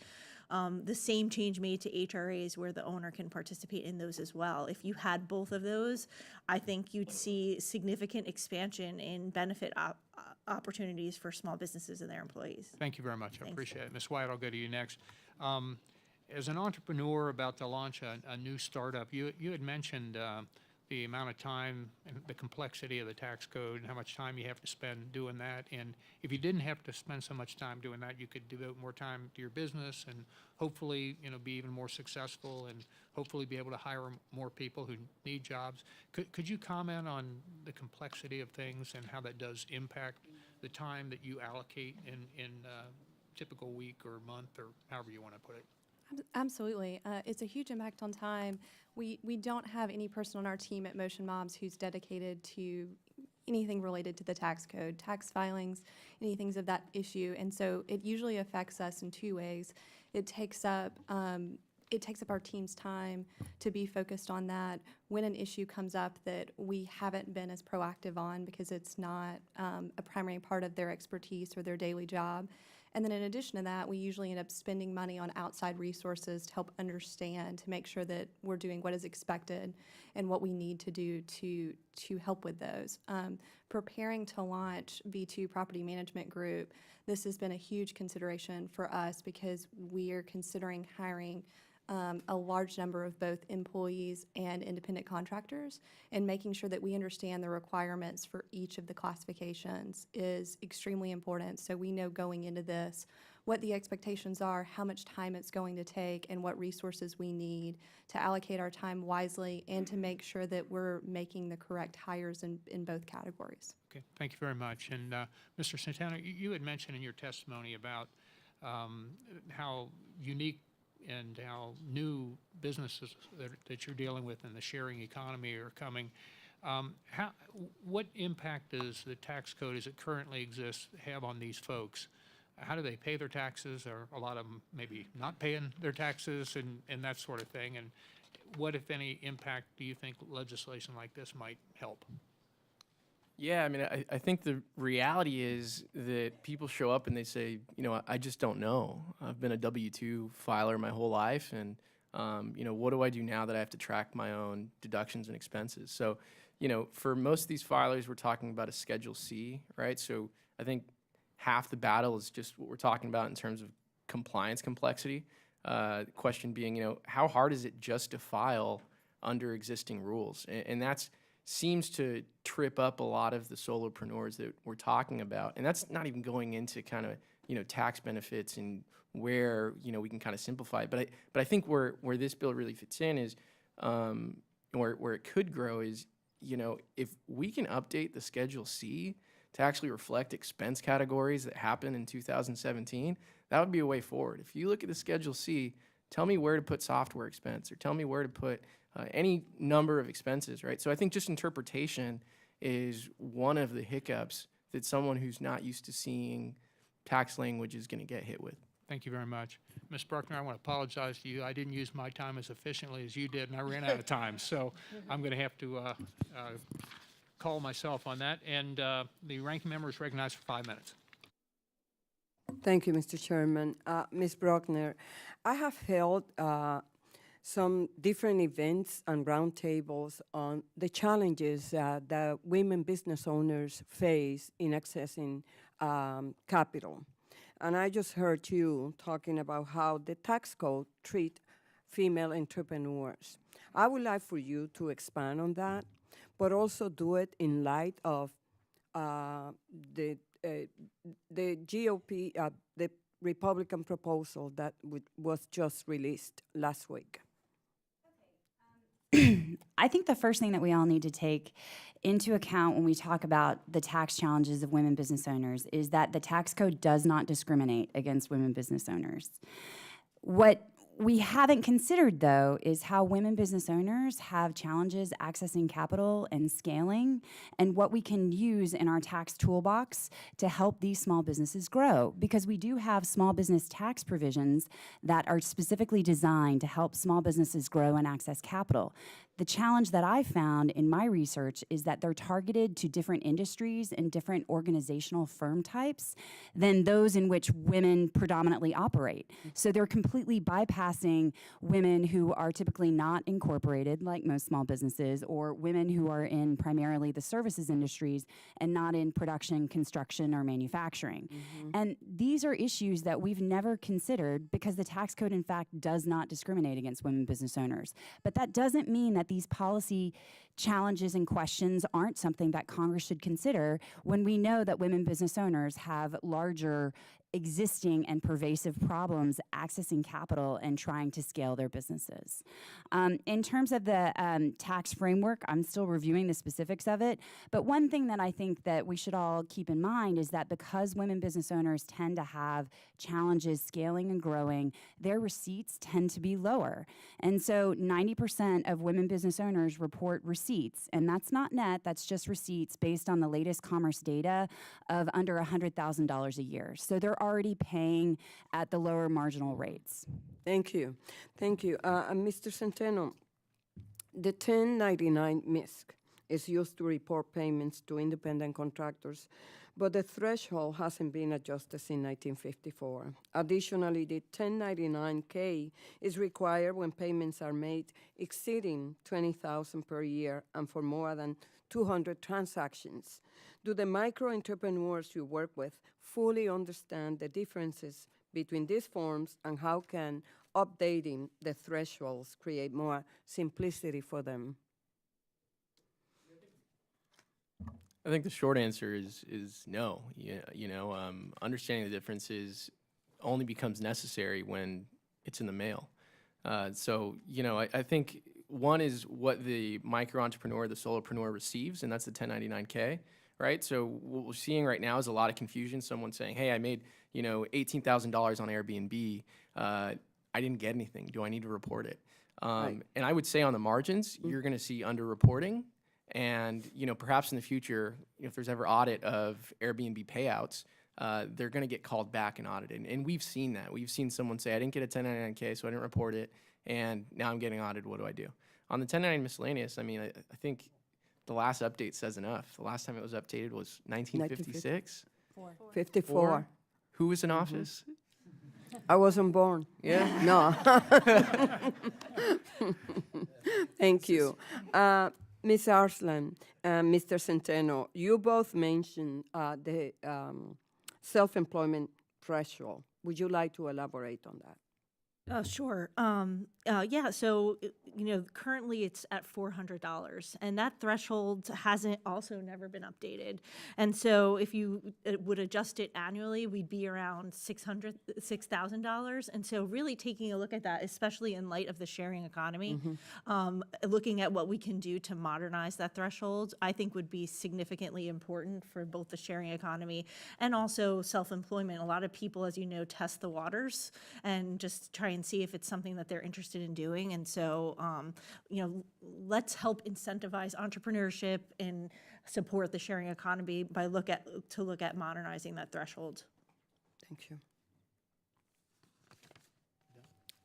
the same change made to HRAs where the owner can participate in those as well. If you had both of those, I think you'd see significant expansion in benefit opportunities for small businesses and their employees. Thank you very much. I appreciate it. Ms. Wyatt, I'll go to you next. As an entrepreneur about to launch a new startup, you had mentioned the amount of time and the complexity of the tax code and how much time you have to spend doing that. And if you didn't have to spend so much time doing that, you could devote more time to your business and hopefully, be even more successful and hopefully be able to hire more people who need jobs. Could you comment on the complexity of things and how that does impact the time that you allocate in a typical week or month or however you want to put it? Absolutely. It's a huge impact on time. We don't have any person on our team at Motion Mobs who's dedicated to anything related to the tax code, tax filings, anything of that issue. And so it usually affects us in two ways. It takes up our team's time to be focused on that when an issue comes up that we haven't been as proactive on because it's not a primary part of their expertise or their daily job. And then in addition to that, we usually end up spending money on outside resources to help understand, to make sure that we're doing what is expected and what we need to do to help with those. Preparing to launch V2 Property Management Group, this has been a huge consideration for us because we are considering hiring a large number of both employees and independent contractors, and making sure that we understand the requirements for each of the classifications is extremely important. So we know going into this what the expectations are, how much time it's going to take, and what resources we need to allocate our time wisely and to make sure that we're making the correct hires in both categories. Okay, thank you very much. And Mr. Santana, you had mentioned in your testimony about how unique and how new businesses that you're dealing with in the sharing economy are coming. What impact does the tax code as it currently exists have on these folks? How do they pay their taxes? Are a lot of them maybe not paying their taxes and that sort of thing? And what, if any, impact do you think legislation like this might help? Yeah, I mean, I think the reality is that people show up and they say, I just don't know. I've been a W-2 filer my whole life, and, what do I do now that I have to track my own deductions and expenses? So, for most of these filers, we're talking about a Schedule C, right? So I think half the battle is just what we're talking about in terms of compliance complexity. The question being, how hard is it just to file under existing rules? And that's seems to trip up a lot of the solopreneurs that we're talking about. And that's not even going into kind of, tax benefits and where, we can kind of simplify it. But I think where this bill really fits in is, where it could grow is, if we can update the Schedule C to actually reflect expense categories that happened in 2017, that would be a way forward. If you look at the Schedule C, tell me where to put software expense or tell me where to put any number of expenses, right? So I think just interpretation is one of the hiccups that someone who's not used to seeing tax language is going to get hit with. Thank you very much. Ms. Bruckner, I want to apologize to you. I didn't use my time as efficiently as you did, and I ran out of time. So I'm going to have to call myself on that. And the ranking member is recognized for 5 minutes. Thank you, Mr. Chairman. Ms. Bruckner, I have held some different events and roundtables on the challenges that women business owners face in accessing capital. And I just heard you talking about how the tax code treat female entrepreneurs. I would like for you to expand on that, but also do it in light of uh, the GOP, the Republican proposal that was just released last week. I think the first thing that we all need to take into account when we talk about the tax challenges of women business owners is that the tax code does not discriminate against women business owners. What we haven't considered, though, is how women business owners have challenges accessing capital and scaling, and what we can use in our tax toolbox to help these small businesses grow. Because we do have small business tax provisions that are specifically designed to help small businesses grow and access capital. The challenge that I found in my research is that they're targeted to different industries and different organizational firm types than those in which women predominantly operate. So they're completely bypassing women who are typically not incorporated, like most small businesses, or women who are in primarily the services industries and not in production, construction, or manufacturing. And these are issues that we've never considered because the tax code, in fact, does not discriminate against women business owners. But that doesn't mean that these policy challenges and questions aren't something that Congress should consider when we know that women business owners have larger existing and pervasive problems accessing capital and trying to scale their businesses. In terms of the tax framework, I'm still reviewing the specifics of it, but one thing that I think that we should all keep in mind is that because women business owners tend to have challenges scaling and growing, their receipts tend to be lower. And so 90% of women business owners report receipts, and that's not net, that's just receipts based on the latest commerce data of under $100,000 a year. So they're already paying at the lower marginal rates. Thank you. Thank you. Mr. Centeno, the 1099 MISC is used to report payments to independent contractors, but the threshold hasn't been adjusted since 1954. Additionally, the 1099K is required when payments are made exceeding $20,000 per year and for more than 200 transactions. Do the micro entrepreneurs you work with fully understand the differences between these forms, and how can updating the thresholds create more simplicity for them? I think the short answer is no. Understanding the differences only becomes necessary when it's in the mail. I think one is what the micro entrepreneur, the solopreneur receives, and that's the 1099K. Right, so what we're seeing right now is a lot of confusion. Someone saying, "Hey, I made $18,000 on Airbnb. I didn't get anything. Do I need to report it?" Right. And I would say on the margins, you're going to see underreporting, and perhaps in the future, if there's ever audit of Airbnb payouts, they're going to get called back and audited. And we've seen that. We've seen someone say, "I didn't get a 1099K, so I didn't report it, and now I'm getting audited. What do I do?" On the 1099 miscellaneous, I mean, I think the last update says enough. The last time it was updated was 1956. 54. Who was in office? I wasn't born. Yeah. No. Thank you. Ms. Arslan and Mr. Centeno, you both mentioned the self-employment threshold. Would you like to elaborate on that? Sure. Currently it's at $400, and that threshold hasn't also never been updated. And so if you would adjust it annually, we'd be around $6,000. And so really taking a look at that, especially in light of the sharing economy, looking at what we can do to modernize that threshold, I think would be significantly important for both the sharing economy and also self-employment. A lot of people, as you know, test the waters and just try and see if it's something that they're interested in doing. And so, let's help incentivize entrepreneurship and support the sharing economy by look at modernizing that threshold. Thank you.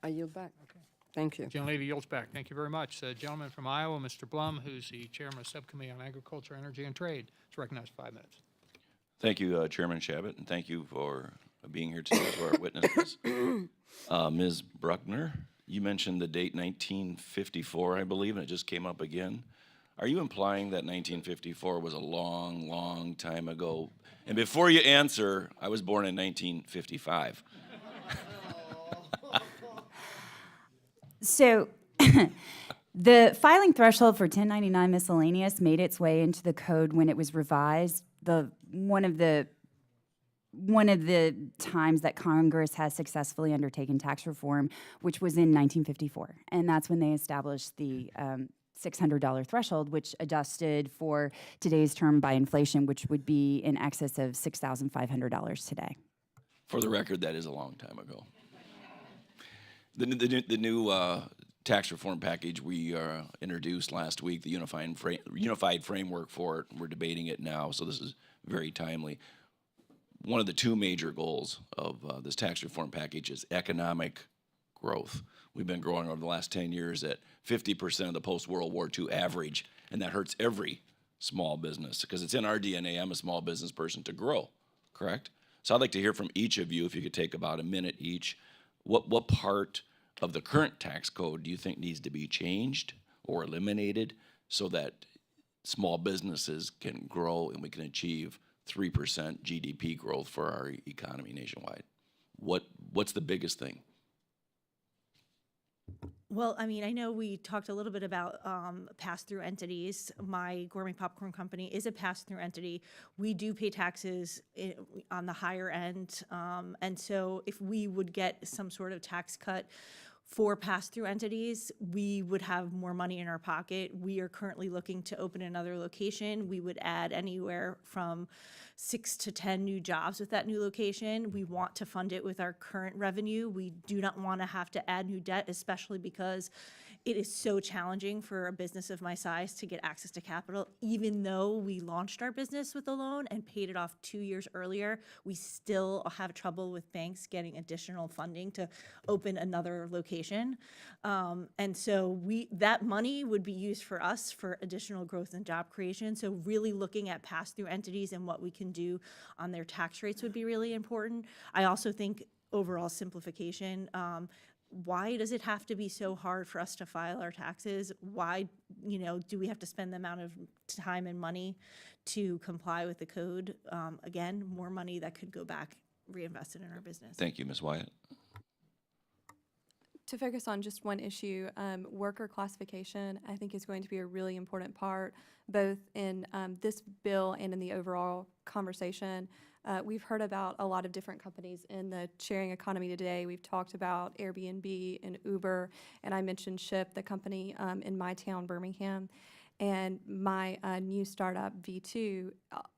I yield back. Okay. Thank you. Gentlelady yields back. Thank you very much. The gentleman from Iowa, Mr. Blum, who's the chairman of Subcommittee on Agriculture, Energy, and Trade, is recognized for 5 minutes. Thank you, Chairman Shabbat, and thank you for being here today to our witnesses. Ms. Bruckner, you mentioned the date 1954, I believe, and it just came up again. Are you implying that 1954 was a long, long time ago? And before you answer, I was born in 1955. So the filing threshold for 1099 miscellaneous made its way into the code when it was revised. One of the times that Congress has successfully undertaken tax reform, which was in 1954. And that's when they established the $600 threshold, which adjusted for today's term by inflation, which would be in excess of $6,500 today. For the record, that is a long time ago. The new tax reform package we introduced last week, the unified framework for it, we're debating it now, so this is very timely. One of the two major goals of this tax reform package is economic growth. We've been growing over the last 10 years at 50% of the post-World War II average, and that hurts every small business because it's in our DNA. I'm a small business person to grow, correct? So I'd like to hear from each of you, if you could take about a minute each. What part of the current tax code do you think needs to be changed or eliminated so that small businesses can grow and we can achieve 3% GDP growth for our economy nationwide? What's the biggest thing? Well, I mean, I know we talked a little bit about pass-through entities. My gourmet popcorn company is a pass-through entity. We do pay taxes on the higher end. And so if we would get some sort of tax cut for pass-through entities, we would have more money in our pocket. We are currently looking to open another location. We would add anywhere from 6 to 10 new jobs with that new location. We want to fund it with our current revenue. We do not want to have to add new debt, especially because it is so challenging for a business of my size to get access to capital. Even though we launched our business with a loan and paid it off 2 years earlier, we still have trouble with banks getting additional funding to open another location. And so that money would be used for us for additional growth and job creation. So really looking at pass-through entities and what we can do on their tax rates would be really important. I also think overall simplification. Why does it have to be so hard for us to file our taxes? Why, do we have to spend the amount of time and money to comply with the code? Again, more money that could go back reinvested in our business. Thank you, Ms. Wyatt. To focus on just one issue, worker classification, I think, is going to be a really important part, both in this bill and in the overall conversation. We've heard about a lot of different companies in the sharing economy today. We've talked about Airbnb and Uber, and I mentioned Ship, the company in my town, Birmingham, and my new startup, V2.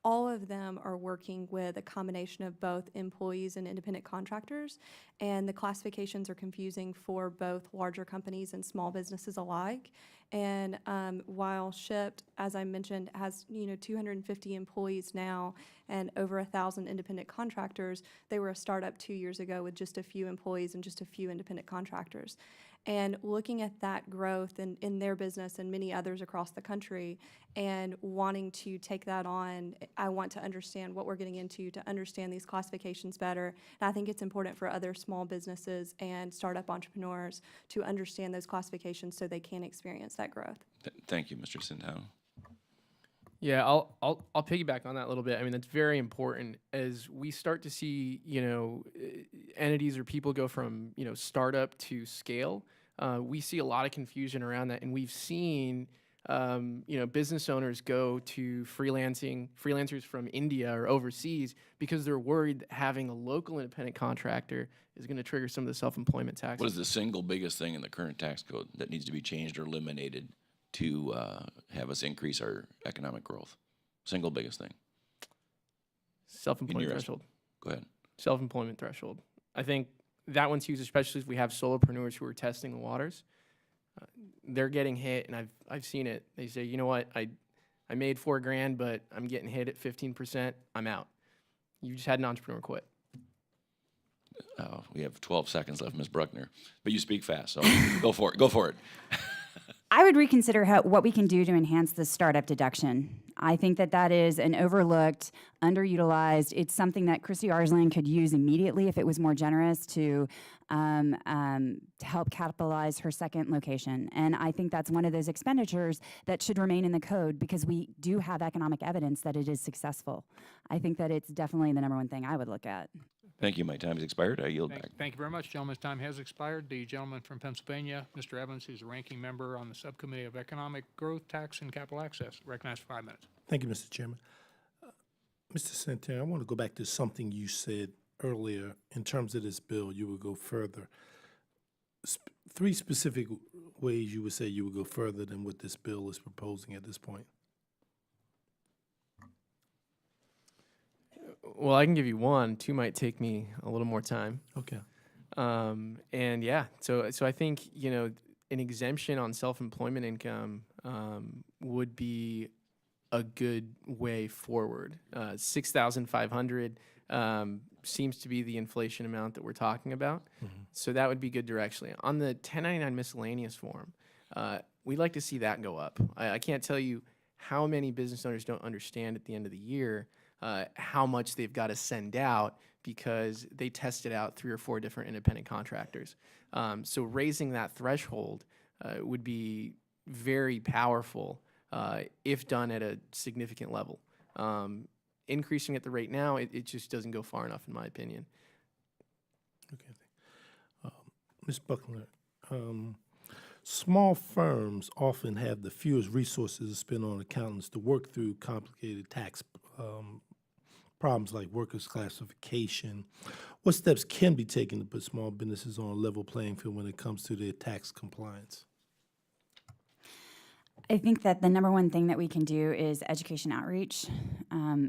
All of them are working with a combination of both employees and independent contractors, and the classifications are confusing for both larger companies and small businesses alike. And while Shipped, as I mentioned, has 250 employees now and over 1,000 independent contractors, they were a startup 2 years ago with just a few employees and just a few independent contractors. And looking at that growth in their business and many others across the country and wanting to take that on, I want to understand what we're getting into to understand these classifications better. And I think it's important for other small businesses and startup entrepreneurs to understand those classifications so they can experience that growth. Thank you, Mr. Sintano. Yeah, I'll piggyback on that a little bit. I mean, that's very important as we start to see, entities or people go from, startup to scale. We see a lot of confusion around that, and we've seen, business owners go to freelancers from India or overseas because they're worried that having a local independent contractor is going to trigger some of the self-employment taxes. What is the single biggest thing in the current tax code that needs to be changed or eliminated to have us increase our economic growth? Single biggest thing. Self-employment threshold. Go ahead. Self-employment threshold. I think that one's huge, especially if we have solopreneurs who are testing the waters. They're getting hit, and I've seen it. They say, you know what, I made $4,000, but I'm getting hit at 15%. I'm out. You just had an entrepreneur quit. We have 12 seconds left, Ms. Bruckner, but you speak fast, so go for it. Go for it. I would reconsider what we can do to enhance the startup deduction. I think that that is an overlooked, underutilized. It's something that Christy Arslan could use immediately if it was more generous to help capitalize her second location. And I think that's one of those expenditures that should remain in the code because we do have economic evidence that it is successful. I think that it's definitely the number one thing I would look at. Thank you. My time has expired. I yield back. Thank you very much. Gentleman's time has expired. The gentleman from Pennsylvania, Mr. Evans, who's a ranking member on the Subcommittee of Economic Growth, Tax, and Capital Access, recognized for 5 minutes. Thank you, Mr. Chairman. Mr. Santerre, I want to go back to something you said earlier. In terms of this bill, you would go further. Three specific ways you would say you would go further than what this bill is proposing at this point. Well, I can give you one. Two might take me a little more time. Okay. And yeah, so I think, you know, an exemption on self-employment income would be a good way forward. 6,500 seems to be the inflation amount that we're talking about. So that would be good directionally. On the 1099 miscellaneous form, we'd like to see that go up. I can't tell you how many business owners don't understand at the end of the year how much they've got to send out because they tested out 3 or 4 different independent contractors. So raising that threshold would be very powerful if done at a significant level. Increasing at the rate now, it just doesn't go far enough, in my opinion. Okay. Ms. Buckner, small firms often have the fewest resources to spend on accountants to work through complicated tax problems like workers' classification. What steps can be taken to put small businesses on a level playing field when it comes to their tax compliance? I think that the number one thing that we can do is education outreach,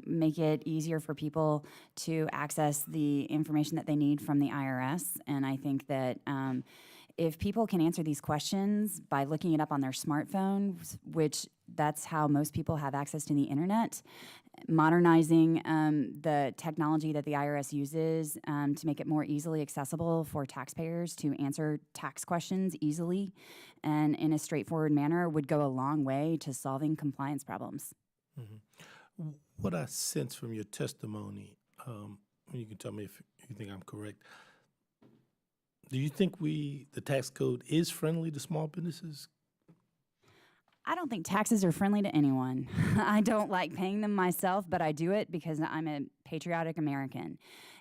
make it easier for people to access the information that they need from the IRS. And I think that if people can answer these questions by looking it up on their smartphones, which that's how most people have access to the internet, modernizing the technology that the IRS uses to make it more easily accessible for taxpayers to answer tax questions easily and in a straightforward manner would go a long way to solving compliance problems. Mm-hmm. What I sense from your testimony, you can tell me if you think I'm correct, do you think the tax code is friendly to small businesses? I don't think taxes are friendly to anyone. I don't like paying them myself, but I do it because I'm a patriotic American.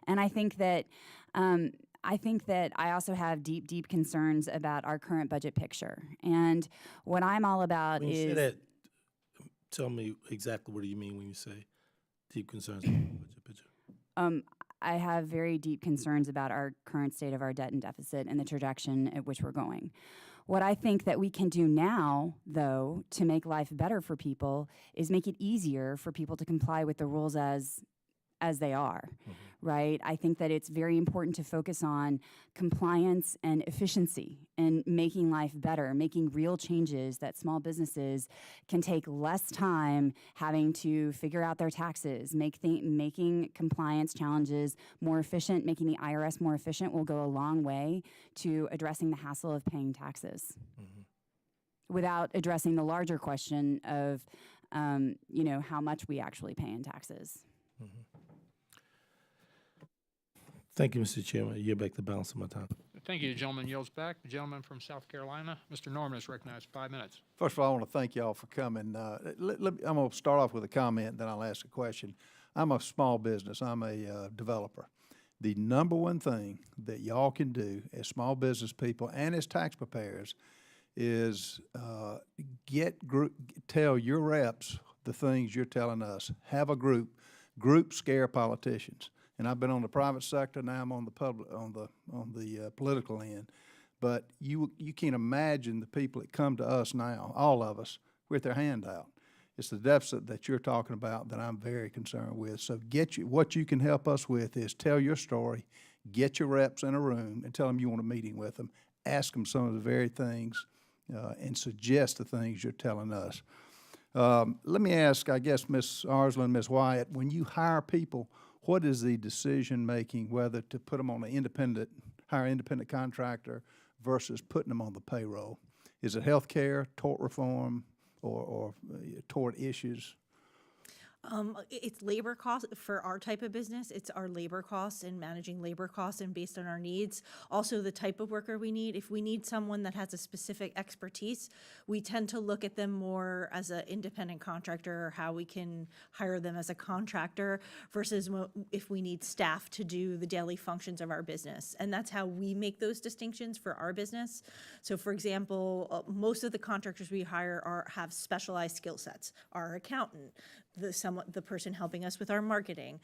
And I think that I also have deep, deep concerns about our current budget picture. And what I'm all about When you is... say that, tell me exactly what do you mean when you say deep concerns about the budget picture? I have very deep concerns about our current state of our debt and deficit and the trajectory at which we're going. What I think that we can do now, though, to make life better for people is make it easier for people to comply with the rules as they are, right? I think that it's very important to focus on compliance and efficiency and making life better, making real changes that small businesses can take less time having to figure out their taxes, making compliance challenges more efficient, making the IRS more efficient will go a long way to addressing the hassle of paying taxes without addressing the larger question of, how much we actually pay in taxes. Thank you, Mr. Chairman. I yield back the balance of my time. Thank you. The gentleman yields back. The gentleman from South Carolina, Mr. Norman, is recognized 5 minutes. First of all, I want to thank y'all for coming. I'm going to start off with a comment, then I'll ask a question. I'm a small business. I'm a developer. The number one thing that y'all can do as small business people and as tax preparers is tell your reps the things you're telling us. Have a group scare politicians. And I've been on the private sector. Now I'm on the political end. But you can't imagine the people that come to us now, all of us, with their hand out. It's the deficit that you're talking about that I'm very concerned with. So what you can help us with is tell your story, get your reps in a room, and tell them you want a meeting with them. Ask them some of the very things and suggest the things you're telling us. Let me ask, I guess, Ms. Arslan, Ms. Wyatt, when you hire people, what is the decision-making, whether to put them on hire an independent contractor versus putting them on the payroll? Is it health care, tort reform, or tort issues? It's labor costs for our type of business. It's our labor costs and managing labor costs and based on our needs. Also, the type of worker we need. If we need someone that has a specific expertise, we tend to look at them more as an independent contractor or how we can hire them as a contractor versus if we need staff to do the daily functions of our business. And that's how we make those distinctions for our business. So for example, most of the contractors we hire have specialized skill sets. Our accountant, the person helping us with our marketing,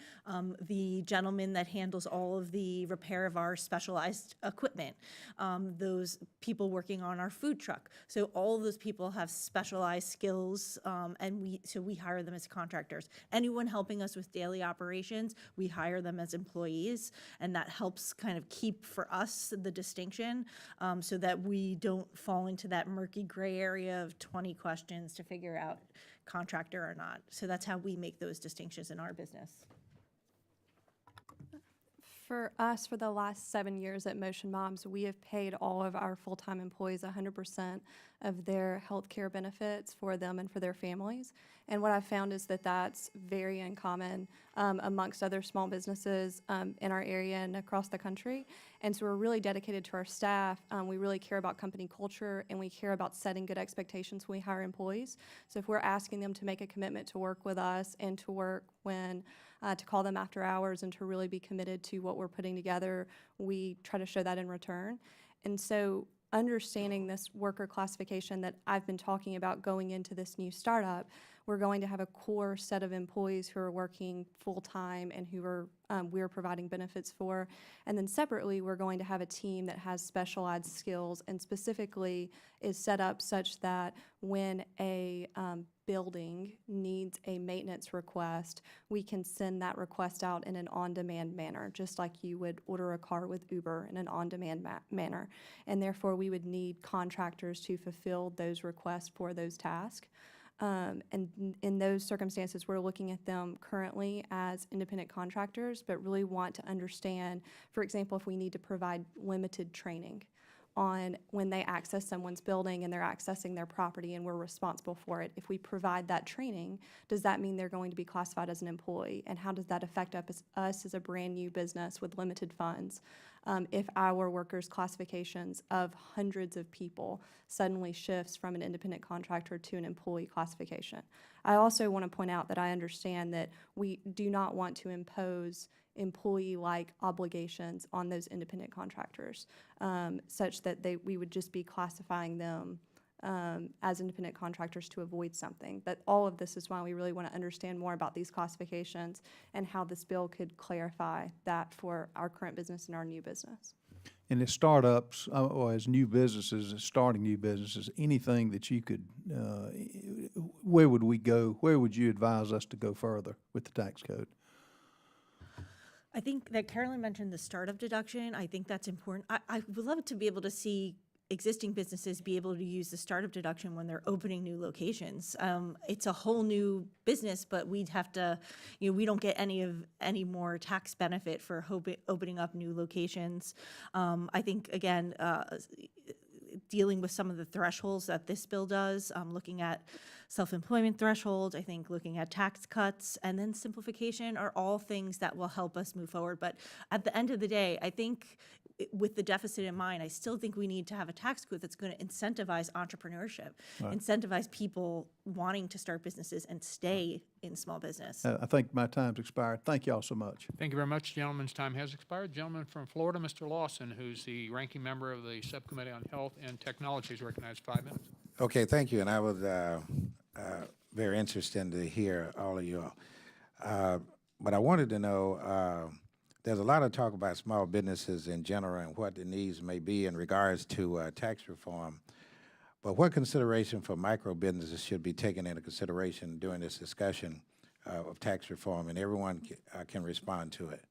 the gentleman that handles all of the repair of our specialized equipment, those people working on our food truck. So all of those people have specialized skills, and we hire them as contractors. Anyone helping us with daily operations, we hire them as employees, and that helps kind of keep for us the distinction, so that we don't fall into that murky gray area of 20 questions to figure out contractor or not. So that's how we make those distinctions in our business. For us, for the last 7 years at Motion Moms, we have paid all of our full-time employees 100% of their health care benefits for them and for their families. And what I've found is that that's very uncommon amongst other small businesses in our area and across the country. And so we're really dedicated to our staff. We really care about company culture, and we care about setting good expectations when we hire employees. So if we're asking them to make a commitment to work with us and to work when to call them after hours and to really be committed to what we're putting together, we try to show that in return. And so understanding this worker classification that I've been talking about going into this new startup, we're going to have a core set of employees who are working full-time and who are we're providing benefits for. And then separately, we're going to have a team that has specialized skills and specifically is set up such that when a building needs a maintenance request, we can send that request out in an on-demand manner, just like you would order a car with Uber in an on-demand manner. And therefore, we would need contractors to fulfill those requests for those tasks. And in those circumstances, we're looking at them currently as independent contractors, but really want to understand, for example, if we need to provide limited training on when they access someone's building and they're accessing their property and we're responsible for it. If we provide that training, does that mean they're going to be classified as an employee? And how does that affect us as a brand new business with limited funds? If our workers' classifications of hundreds of people suddenly shifts from an independent contractor to an employee classification. I also want to point out that I understand that we do not want to impose employee-like obligations on those independent contractors, such that we would just be classifying them as independent contractors to avoid something. That all of this is why we really want to understand more about these classifications and how this bill could clarify that for our current business and our new business. And as startups, or as new businesses, as starting new businesses, anything that you could, where would we go? Where would you advise us to go further with the tax code? I think that Carolyn mentioned the startup deduction. I think that's important. I would love to be able to see existing businesses be able to use the startup deduction when they're opening new locations. It's a whole new business, but we'd have to, we don't get any more tax benefit for opening up new locations. I think, again, dealing with some of the thresholds that this bill does, looking at self-employment thresholds, I think looking at tax cuts, and then simplification are all things that will help us move forward. But at the end of the day, I think with the deficit in mind, I still think we need to have a tax code that's going to incentivize entrepreneurship, incentivize people wanting to start businesses and stay in small business. I think my time's expired. Thank you all so much. Thank you very much. Gentleman's time has expired. Gentleman from Florida, Mr. Lawson, who's the ranking member of the Subcommittee on Health and Technology, is recognized 5 minutes. Okay, thank you. And I was very interested to hear all of you all. But I wanted to know, there's a lot of talk about small businesses in general and what the needs may be in regards to tax reform. But what consideration for micro businesses should be taken into consideration during this discussion of tax reform, and everyone can respond to it?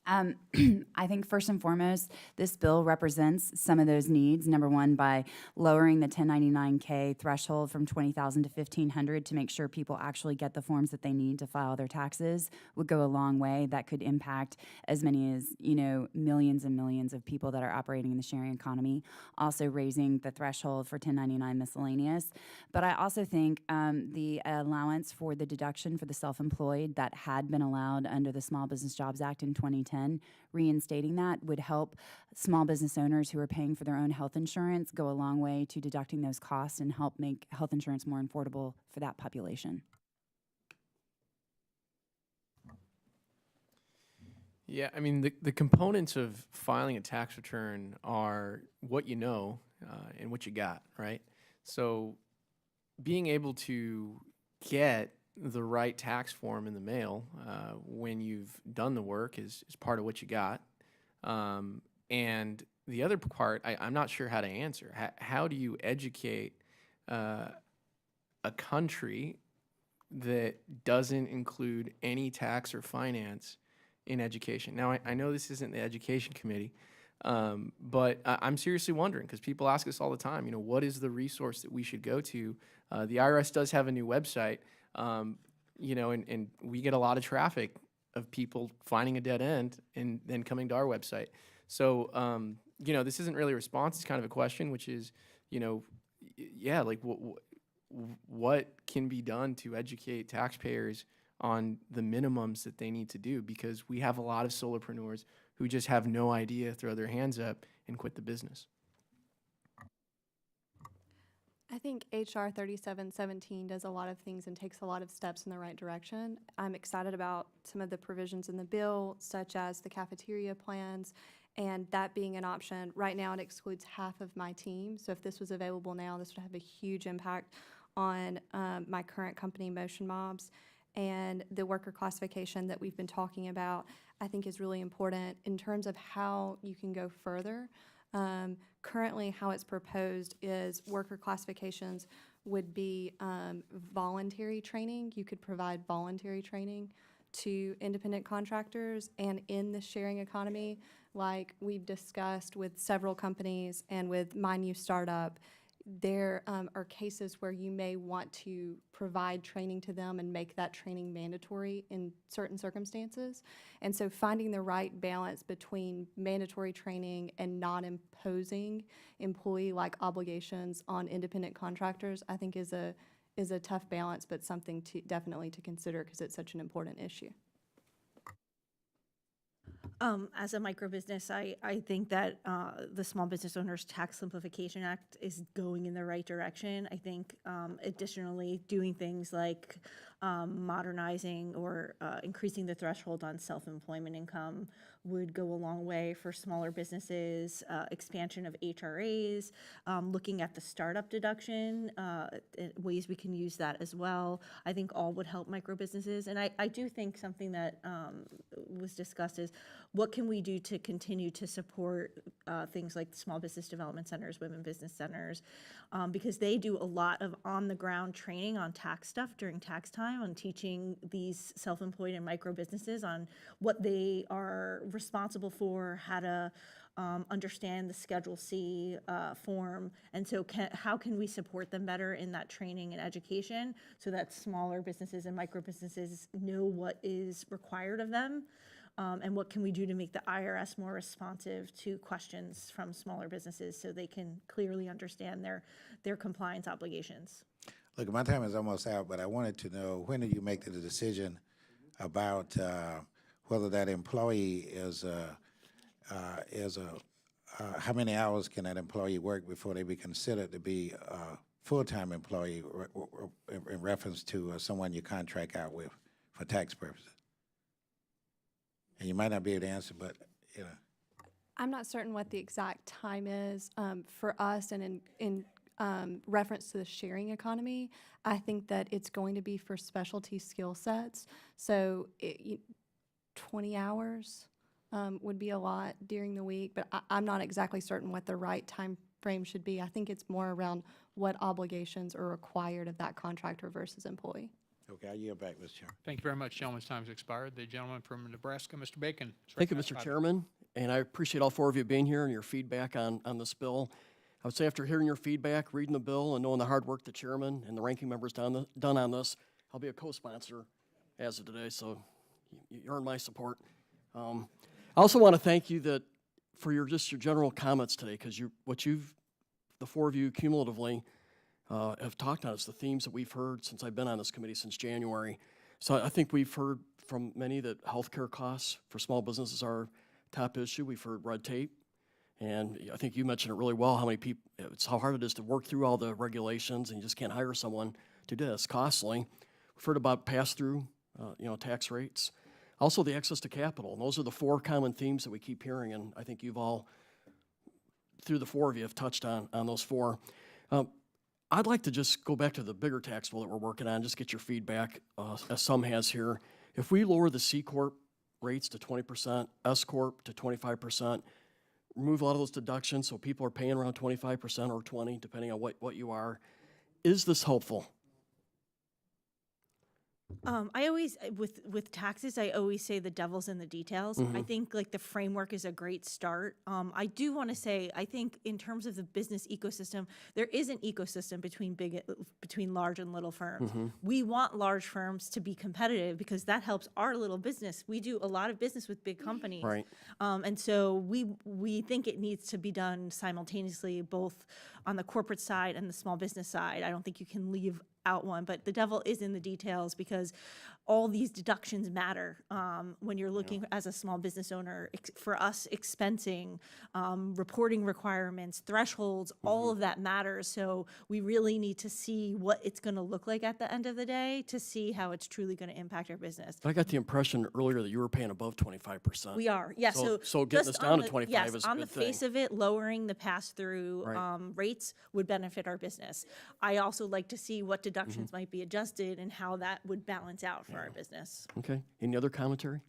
I think first and foremost, this bill represents some of those needs. Number one, by lowering the 1099K threshold from 20,000 to 1,500 to make sure people actually get the forms that they need to file their taxes would go a long way. That could impact as many as, millions and millions of people that are operating in the sharing economy. Also raising the threshold for 1099 miscellaneous. But I also think the allowance for the deduction for the self-employed that had been allowed under the Small Business Jobs Act in 2010, reinstating that would help small business owners who are paying for their own health insurance go a long way to deducting those costs and help make health insurance more affordable for that population. Yeah, I mean, the components of filing a tax return are what you know and what you got, right? So being able to get the right tax form in the mail when you've done the work is part of what you got. And the other part, I'm not sure how to answer. How do you educate a country that doesn't include any tax or finance in education? Now, I know this isn't the education committee, but I'm seriously wondering, because people ask us all the time, what is the resource that we should go to? The IRS does have a new website, and we get a lot of traffic of people finding a dead end and then coming to our website. So, this isn't really a response. It's kind of a question, which is, what can be done to educate taxpayers on the minimums that they need to do? Because we have a lot of solopreneurs who just have no idea, throw their hands up, and quit the business. I think HR 3717 does a lot of things and takes a lot of steps in the right direction. I'm excited about some of the provisions in the bill, such as the cafeteria plans, and that being an option. Right now, it excludes half of my team, so if this was available now, this would have a huge impact on my current company, Motion Mobs. And the worker classification that we've been talking about, I think is really important in terms of how you can go further. Currently, how it's proposed is worker classifications would be voluntary training. You could provide voluntary training to independent contractors, and in the sharing economy, like we've discussed with several companies and with my new startup, there are cases where you may want to provide training to them and make that training mandatory in certain circumstances. And so finding the right balance between mandatory training and not imposing employee-like obligations on independent contractors, I think is a tough balance, but something definitely to consider because it's such an important issue. As a micro business, I think that the Small Business Owners Tax Simplification Act is going in the right direction. I think additionally doing things like modernizing or increasing the threshold on self-employment income would go a long way for smaller businesses, expansion of HRAs, looking at the startup deduction, ways we can use that as well. I think all would help micro businesses. And I do think something that was discussed is what can we do to continue to support things like small business development centers, women business centers, because they do a lot of on-the-ground training on tax stuff during tax time, on teaching these self-employed and micro businesses on what they are responsible for, how to understand the Schedule C form. And so how can we support them better in that training and education so that smaller businesses and micro businesses know what is required of them? And what can we do to make the IRS more responsive to questions from smaller businesses so they can clearly understand their compliance obligations? Look, my time is almost out, but I wanted to know, when do you make the decision about whether that employee how many hours can that employee work before they be considered to be a full-time employee in reference to someone you contract out with for tax purposes? And you might not be able to answer, but, I'm not certain what the exact time is for us, and in reference to the sharing economy, I think that it's going to be for specialty skill sets. So 20 hours would be a lot during the week, but I'm not exactly certain what the right time frame should be. I think it's more around what obligations are required of that contractor versus employee. Okay, I yield back, Mr. Chairman. Thank you very much. Gentleman's time has expired. The gentleman from Nebraska, Mr. Bacon. is Thank you, recognized Mr. five Chairman, and I appreciate all four of you being here and your feedback on this bill. I would say after hearing your feedback, reading the bill, and knowing the hard work the chairman and the ranking members done on this, I'll be a co-sponsor as of today, so you earned my support. I also want to thank you for your general comments today, because the four of you cumulatively have talked on us, the themes that we've heard since I've been on this committee since January. So I think we've heard from many that healthcare costs for small businesses are our top issue. We've heard red tape, and I think you mentioned it really well, how hard it is to work through all the regulations, and you just can't hire someone to do it. It's costly. We've heard about pass-through, tax rates. Also, the access to capital. And those are the four common themes that we keep hearing, and I think you've all, through the four of you, have touched on those four. I'd like to just go back to the bigger tax bill that we're working on, just get your feedback, as some has here. If we lower the C Corp rates to 20%, S Corp to 25%, remove a lot of those deductions so people are paying around 25% or 20%, depending on what you are, is this helpful? I always, with taxes, I always say the devil's in the details. I think like the framework is a great start. I do want to say, I think in terms of the business ecosystem, there is an ecosystem between large and little firms. We want large firms to be competitive because that helps our little business. We do a lot of business with big companies. Right. And so we think it needs to be done simultaneously, both on the corporate side and the small business side. I don't think you can leave out one, but the devil is in the details because all these deductions matter when you're looking as a small business owner. For us, expensing, reporting requirements, thresholds, all of that matters. So we really need to see what it's going to look like at the end of the day to see how it's truly going to impact our business. I got the impression earlier that you were paying above 25%. We are, yes. So getting just us down on to 25 yes, is a on good the face thing. of it, lowering the pass-through Right. rates would benefit our business. I also like to see what deductions might be adjusted and how that would balance out for our business. Okay. Any other commentary?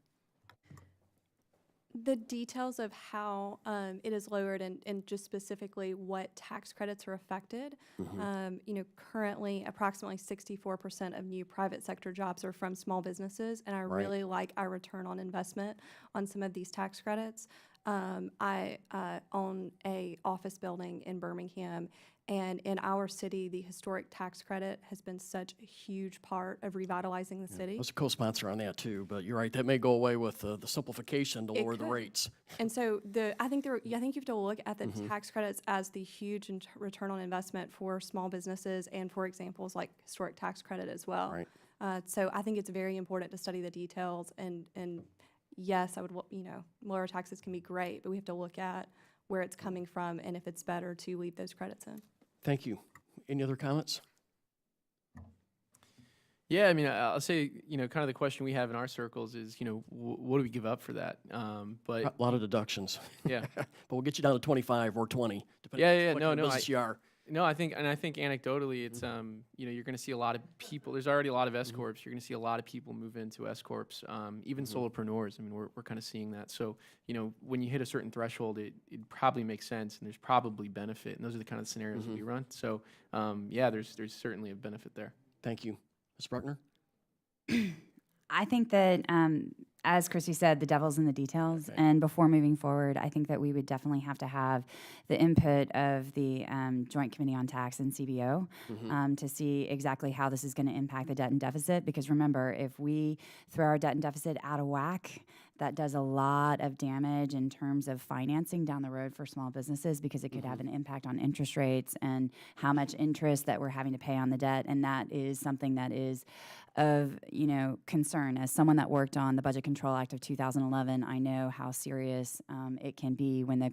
The details of how it is lowered and just specifically what tax credits are affected. Currently approximately 64% of new private sector jobs are from small businesses, and I really like our return on investment on some of these tax credits. I own a office building in Birmingham, and in our city, the historic tax credit has been such a huge part of revitalizing the I city. was a co-sponsor on that too, but you're right, that may go away with the simplification to It lower the could. rates. And so I think you have to look at the tax credits as the huge return on investment for small businesses and for examples like historic tax credit as well. Right. So I think it's very important to study the details and yes, I would, lower taxes can be great, but we have to look at where it's coming from and if it's better to leave those credits in. Thank you. Any other comments? Yeah, I mean, I'll say, kind of the question we have in our circles is, what do we give up for that? But A lot of deductions. yeah, But we'll get you down to 25 or 20, depending Yeah, on what no, kind of no, business you are. no, I think anecdotally, it's you're going to see a lot of people. There's already a lot of S corps. You're going to see a lot of people move into S corps, even solopreneurs. I mean, we're kind of seeing that. So when you hit a certain threshold, it probably makes sense, and there's probably benefit. And those are the kind of scenarios that we run. So yeah, there's certainly a benefit there. Thank you. Ms. Bruckner? I think that, as Christy said, the devil's in the details. Okay. And before moving forward, I think that we would definitely have to have the input of the Joint Committee on Tax and CBO to see exactly how this is going to impact the debt and deficit. Because remember, if we throw our debt and deficit out of whack, that does a lot of damage in terms of financing down the road for small businesses because it could have an impact on interest rates and how much interest that we're having to pay on the debt. And that is something that is of concern. As someone that worked on the Budget Control Act of 2011, I know how serious it can be when the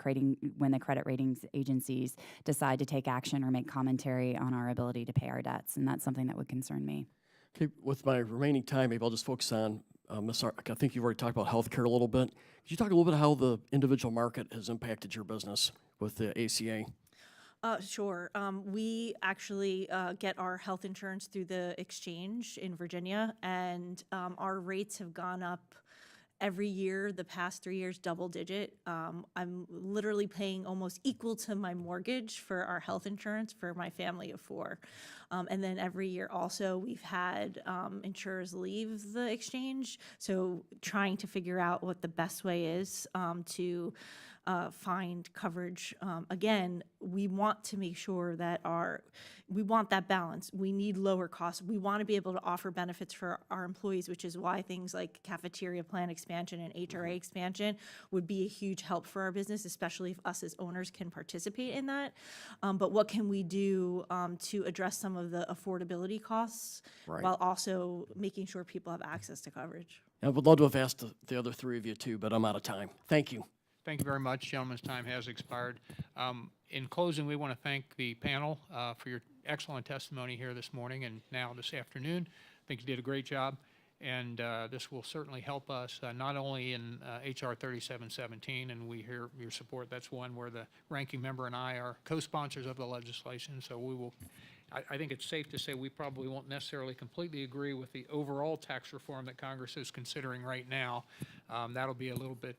credit ratings agencies decide to take action or make commentary on our ability to pay our debts, and that's something that would concern me. Okay, with my remaining time, maybe I'll just focus on, Ms. I think you've already talked about healthcare a little bit. Could you talk a little bit how the individual market has impacted your business with the ACA? Sure. We actually get our health insurance through the exchange in Virginia, and our rates have gone up every year, the past 3 years, double digit. I'm literally paying almost equal to my mortgage for our health insurance for my family of 4. And then every year also, we've had insurers leave the exchange. So trying to figure out what the best way is to find coverage. Again, we want to make sure that we want that balance. We need lower costs. We want to be able to offer benefits for our employees, which is why things like cafeteria plan expansion and HRA expansion would be a huge help for our business, especially if us as owners can participate in that. But what can we do to address some of the affordability costs while also making sure people have access to coverage? I would love to have asked the other 3 of you too, but I'm out of time. Thank you. Thank you very much. Gentlemen's time has expired. In closing, we want to thank the panel for your excellent testimony here this morning and now this afternoon. I think you did a great job, and this will certainly help us not only in HR 3717, and we hear your support. That's one where the ranking member and I are co-sponsors of the legislation, so we will. I think it's safe to say we probably won't necessarily completely agree with the overall tax reform that Congress is considering right now. That'll be a little bit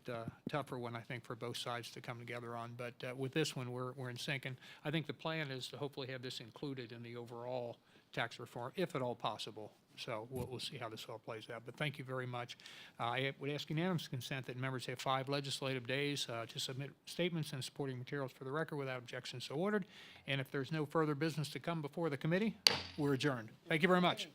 tougher one, I think, for both sides to come together on. But with this one, we're in sync. And I think the plan is to hopefully have this included in the overall tax reform, if at all possible. So we'll see how this all plays out. But thank you very much. I would ask unanimous consent that members have 5 legislative days to submit statements and supporting materials for the record without objection so ordered. And if there's no further business to come before the committee, we're adjourned. Thank you very much.